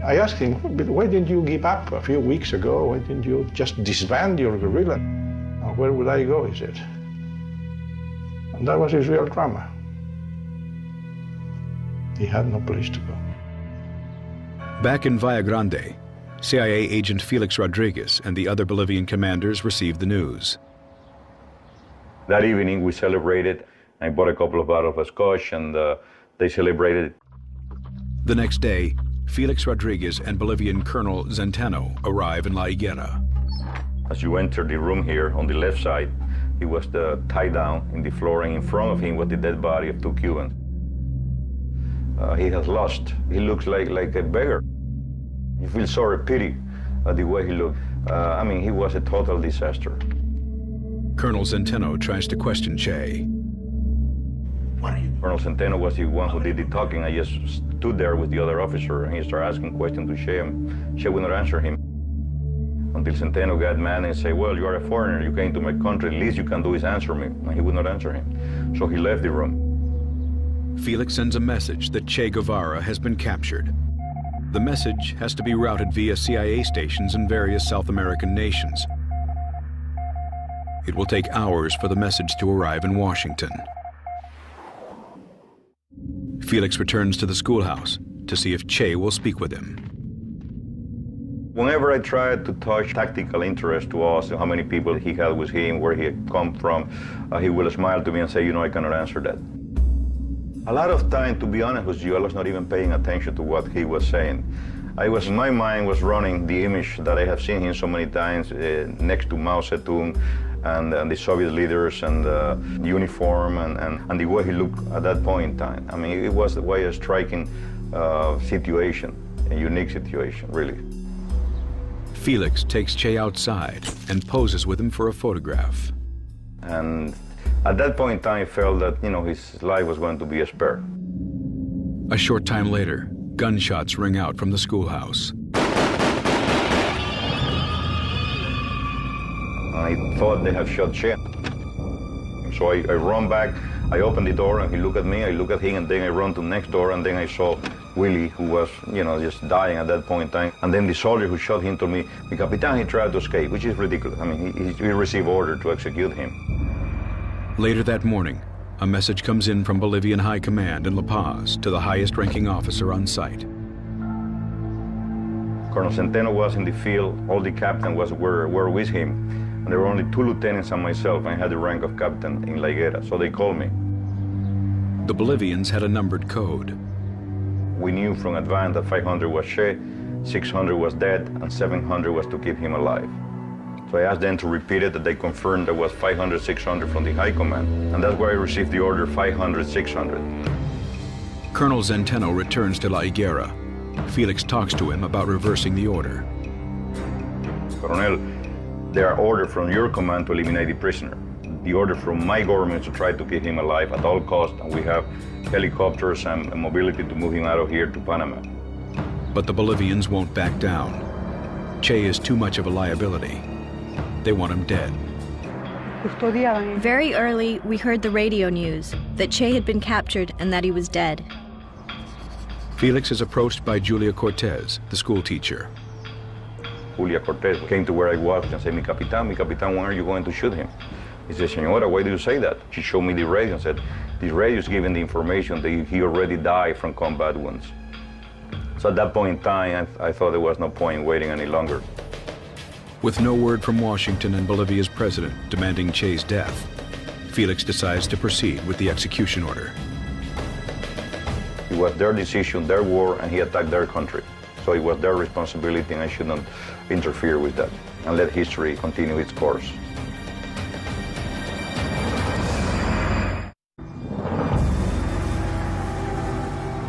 I asked him, why didn't you give up a few weeks ago? Why didn't you just disband your guerrilla? Where would I go, he said. And that was his real drama. He had no place to go. Back in Valle Grande, CIA agent Felix Rodriguez and the other Bolivian commanders received the news. That evening we celebrated. I bought a couple of bottles of scotch and they celebrated. The next day, Felix Rodriguez and Bolivian Colonel Zenteno arrive in La Higuera. As you enter the room here on the left side, he was tied down in the floor, and in front of him was the dead body of 2 Cubans. He has lost. He looks like a beggar. You feel sorry, pity the way he looked. I mean, he was a total disaster. Colonel Zenteno tries to question Che. Colonel Centeno was the one who did the talking. I just stood there with the other officer, and he started asking questions to Che, and Che would not answer him. Until Centeno got mad and said, well, you are a foreigner, you came to my country, least you can do is answer me. And he would not answer him. So he left the room. Felix sends a message that Che Guevara has been captured. The message has to be routed via CIA stations in various South American nations. It will take hours for the message to arrive in Washington. Felix returns to the schoolhouse to see if Che will speak with him. Whenever I tried to touch tactical interest to us, how many people he had with him, where he had come from, he will smile to me and say, you know, I cannot answer that. A lot of time, to be honest with you, I was not even paying attention to what he was saying. My mind was running the image that I have seen him so many times next to Mao Zedong and the Soviet leaders and the uniform and the way he looked at that point in time. I mean, it was quite a striking situation, a unique situation, really. Felix takes Che outside and poses with him for a photograph. And at that point in time, I felt that, you know, his life was going to be spared. A short time later, gunshots ring out from the schoolhouse. I thought they had shot Che. So I run back, I open the door, and he looked at me, I look at him, and then I run to the next door, and then I saw Willie, who was, you know, just dying at that point in time. And then the soldier who shot him told me, the Capitan, he tried to escape, which is ridiculous. I mean, he received order to execute him. Later that morning, a message comes in from Bolivian High Command in La Paz to the highest-ranking officer on site. Colonel Centeno was in the field, all the captains were with him, and there were only 2 lieutenants and myself. I had the rank of captain in La Higuera, so they called me. The Bolivians had a numbered code. We knew from advance that 500 was Che, 600 was dead, and 700 was to keep him alive. So I asked them to repeat it, that they confirmed there was 500, 600 from the High Command, and that's where I received the order 500, 600. Colonel Zenteno returns to La Higuera. Felix talks to him about reversing the order. Colonel, there are orders from your command to eliminate the prisoner. The order from my government is to try to keep him alive at all costs, and we have helicopters and mobility to move him out of here to Panama. But the Bolivians won't back down. Che is too much of a liability. They want him dead. Very early, we heard the radio news that Che had been captured and that he was dead. Felix is approached by Julia Cortez, the school teacher. Julia Cortez came to where I was and said, mi Capitan, when are you going to shoot him? He said, Senora, why do you say that? She showed me the radio and said, the radio is giving the information that he already died from combat wounds. So at that point in time, I thought there was no point in waiting any longer. With no word from Washington and Bolivia's president demanding Che's death, Felix decides to proceed with the execution order. It was their decision, their war, and he attacked their country. So it was their responsibility, and I should not interfere with that and let history continue its course.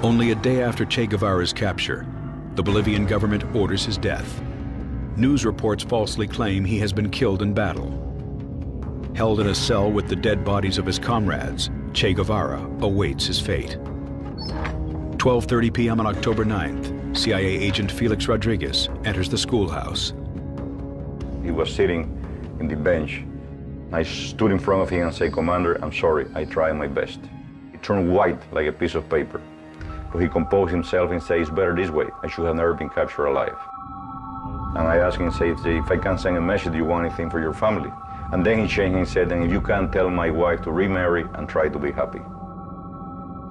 Only a day after Che Guevara's capture, the Bolivian government orders his death. News reports falsely claim he has been killed in battle. Held in a cell with the dead bodies of his comrades, Che Guevara awaits his fate. 12:30 p.m. on October 9th, CIA agent Felix Rodriguez enters the schoolhouse. He was sitting in the bench. I stood in front of him and said, "Commander, I'm sorry, I tried my best." He turned white like a piece of paper. But he composed himself and said, "It's better this way. I should have never been captured alive." And I asked him, if I can send a message, do you want anything for your family? And then he changed and said, "And if you can, tell my wife to remarry and try to be happy."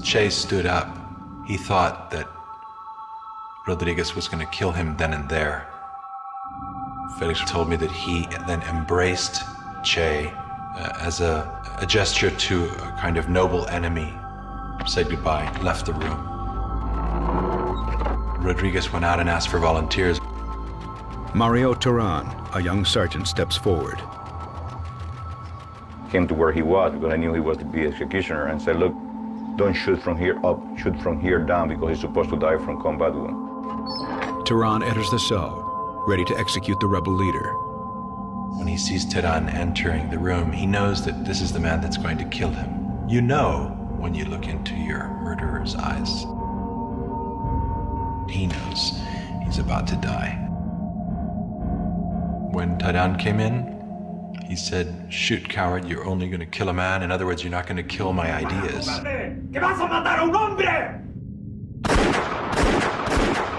Che stood up. He thought that Rodriguez was going to kill him then and there. Felix told me that he then embraced Che as a gesture to a kind of noble enemy, said goodbye, left the room. Rodriguez went out and asked for volunteers. Mario Turan, a young sergeant, steps forward. Came to where he was because I knew he was to be executioner and said, "Look, don't shoot from here up, shoot from here down because he's supposed to die from combat wound." Turan enters the cell, ready to execute the rebel leader. When he sees Teran entering the room, he knows that this is the man that's going to kill him. You know when you look into your murderer's eyes. He knows he's about to die. When Teran came in, he said, "Shoot, coward, you're only going to kill a man. In other words, you're not going to kill my ideas."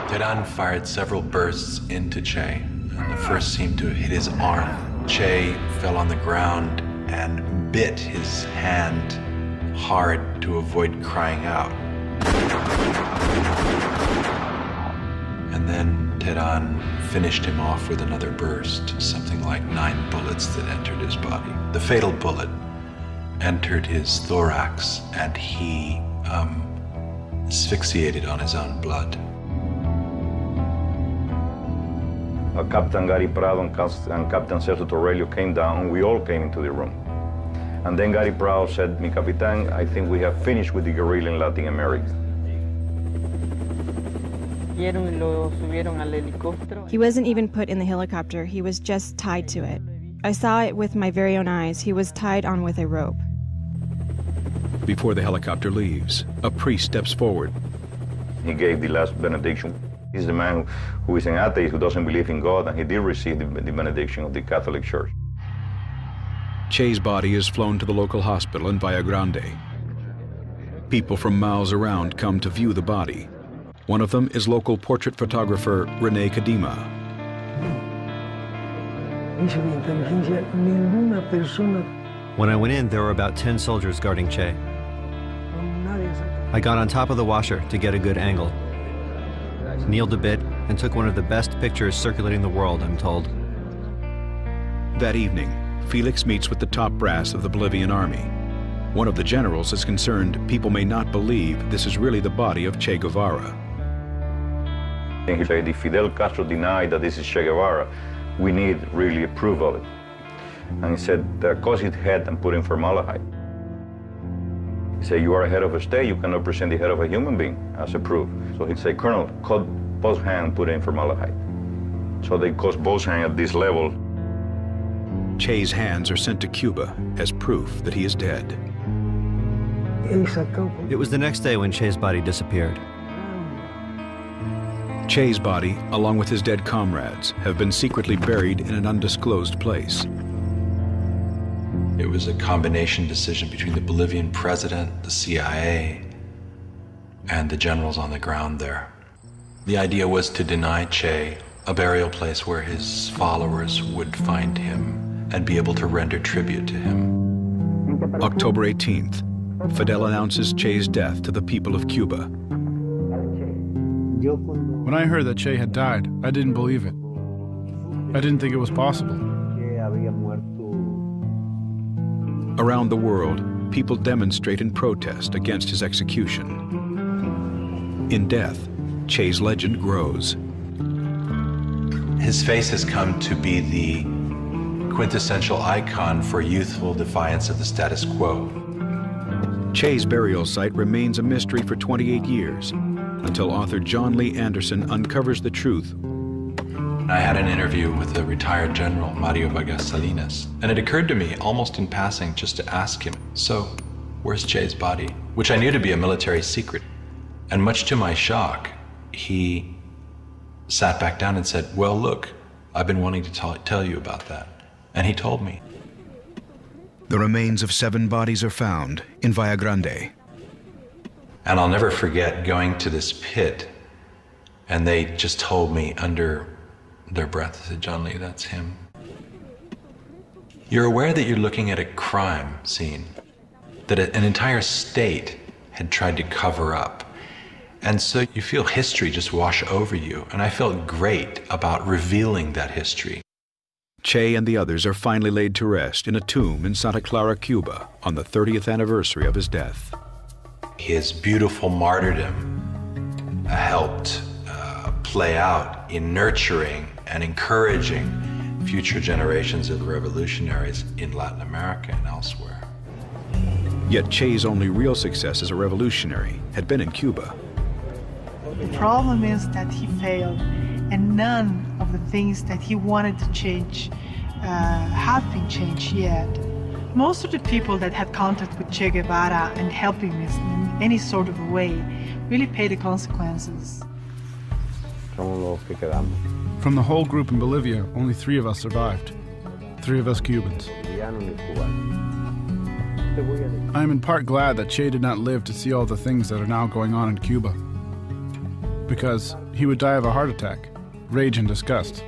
Teran fired several bursts into Che, and the first seemed to hit his arm. Che fell on the ground and bit his hand hard to avoid crying out. And then Teran finished him off with another burst, something like 9 bullets that entered his body. The fatal bullet entered his thorax, and he asphyxiated on his own blood. Captain Gary Prado and Captain Celso Torrelio came down, and we all came into the room. And then Gary Prado said, "Mi Capitan, I think we have finished with the guerrilla in Latin America." He wasn't even put in the helicopter, he was just tied to it. I saw it with my very own eyes. He was tied on with a rope. Before the helicopter leaves, a priest steps forward. He gave the last benediction. He's the man who is an atheist, who doesn't believe in God, and he did receive the benediction of the Catholic Church. Che's body is flown to the local hospital in Valle Grande. People from miles around come to view the body. One of them is local portrait photographer Rene Kadima. When I went in, there were about 10 soldiers guarding Che. I got on top of the washer to get a good angle, kneeled a bit, and took one of the best pictures circulating the world, I'm told. That evening, Felix meets with the top brass of the Bolivian army. One of the generals is concerned people may not believe this is really the body of Che Guevara. And he said, if Fidel Castro denied that this is Che Guevara, we need really a proof of it. And he said, cut his head and put in formaldehyde. He said, you are a head of a state, you cannot present the head of a human being as a proof. So he said, Colonel, cut both hands and put in formaldehyde. So they cut both hands at this level. Che's hands are sent to Cuba as proof that he is dead. It was the next day when Che's body disappeared. Che's body, along with his dead comrades, have been secretly buried in an undisclosed place. It was a combination decision between the Bolivian president, the CIA, and the generals on the ground there. The idea was to deny Che a burial place where his followers would find him and be able to render tribute to him. October 18th, Fidel announces Che's death to the people of Cuba. When I heard that Che had died, I didn't believe it. I didn't think it was possible. Around the world, people demonstrate in protest against his execution. In death, Che's legend grows. His face has come to be the quintessential icon for youthful defiance of the status quo. Che's burial site remains a mystery for 28 years, until author John Lee Anderson uncovers the truth. I had an interview with the retired general, Mario Vargas Salinas, and it occurred to me, almost in passing, just to ask him, so, where's Che's body? Which I knew to be a military secret. And much to my shock, he sat back down and said, well, look, I've been wanting to tell you about that. And he told me. The remains of 7 bodies are found in Valle Grande. And I'll never forget going to this pit, and they just told me under their breath, I said, John Lee, that's him. You're aware that you're looking at a crime scene that an entire state had tried to cover up. And so you feel history just wash over you, and I felt great about revealing that history. Che and the others are finally laid to rest in a tomb in Santa Clara, Cuba, on the 30th anniversary of his death. His beautiful martyrdom helped play out in nurturing and encouraging future generations of revolutionaries in Latin America and elsewhere. Yet Che's only real success as a revolutionary had been in Cuba. The problem is that he failed, and none of the things that he wanted to change have been changed yet. Most of the people that had contact with Che Guevara and helped him in any sort of a way really paid the consequences. From the whole group in Bolivia, only 3 of us survived. 3 of us Cubans. I am in part glad that Che did not live to see all the things that are now going on in Cuba, because he would die of a heart attack, rage and disgust.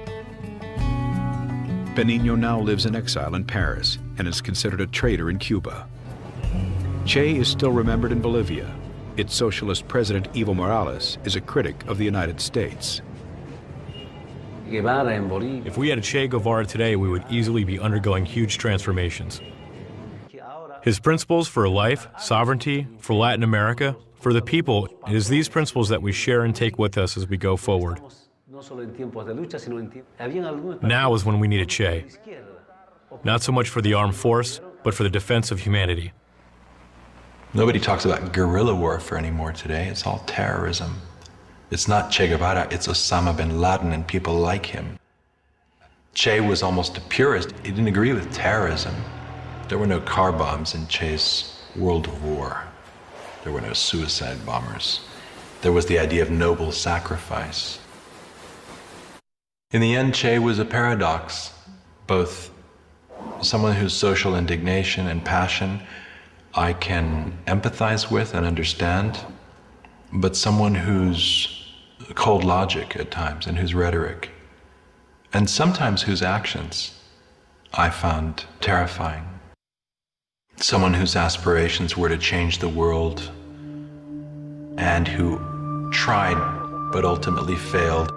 Benigno now lives in exile in Paris and is considered a traitor in Cuba. Che is still remembered in Bolivia. Its socialist president, Evo Morales, is a critic of the United States. If we had a Che Guevara today, we would easily be undergoing huge transformations. His principles for life, sovereignty, for Latin America, for the people, it is these principles that we share and take with us as we go forward. Now is when we need a Che. Not so much for the armed force, but for the defense of humanity. Nobody talks about guerrilla warfare anymore today. It's all terrorism. It's not Che Guevara, it's Osama bin Laden and people like him. Che was almost a purist. He didn't agree with terrorism. There were no car bombs in Che's world of war. There were no suicide bombers. There was the idea of noble sacrifice. In the end, Che was a paradox, both someone whose social indignation and passion I can empathize with and understand, but someone whose cold logic at times and whose rhetoric, and sometimes whose actions, I found terrifying. Someone whose aspirations were to change the world and who tried but ultimately failed.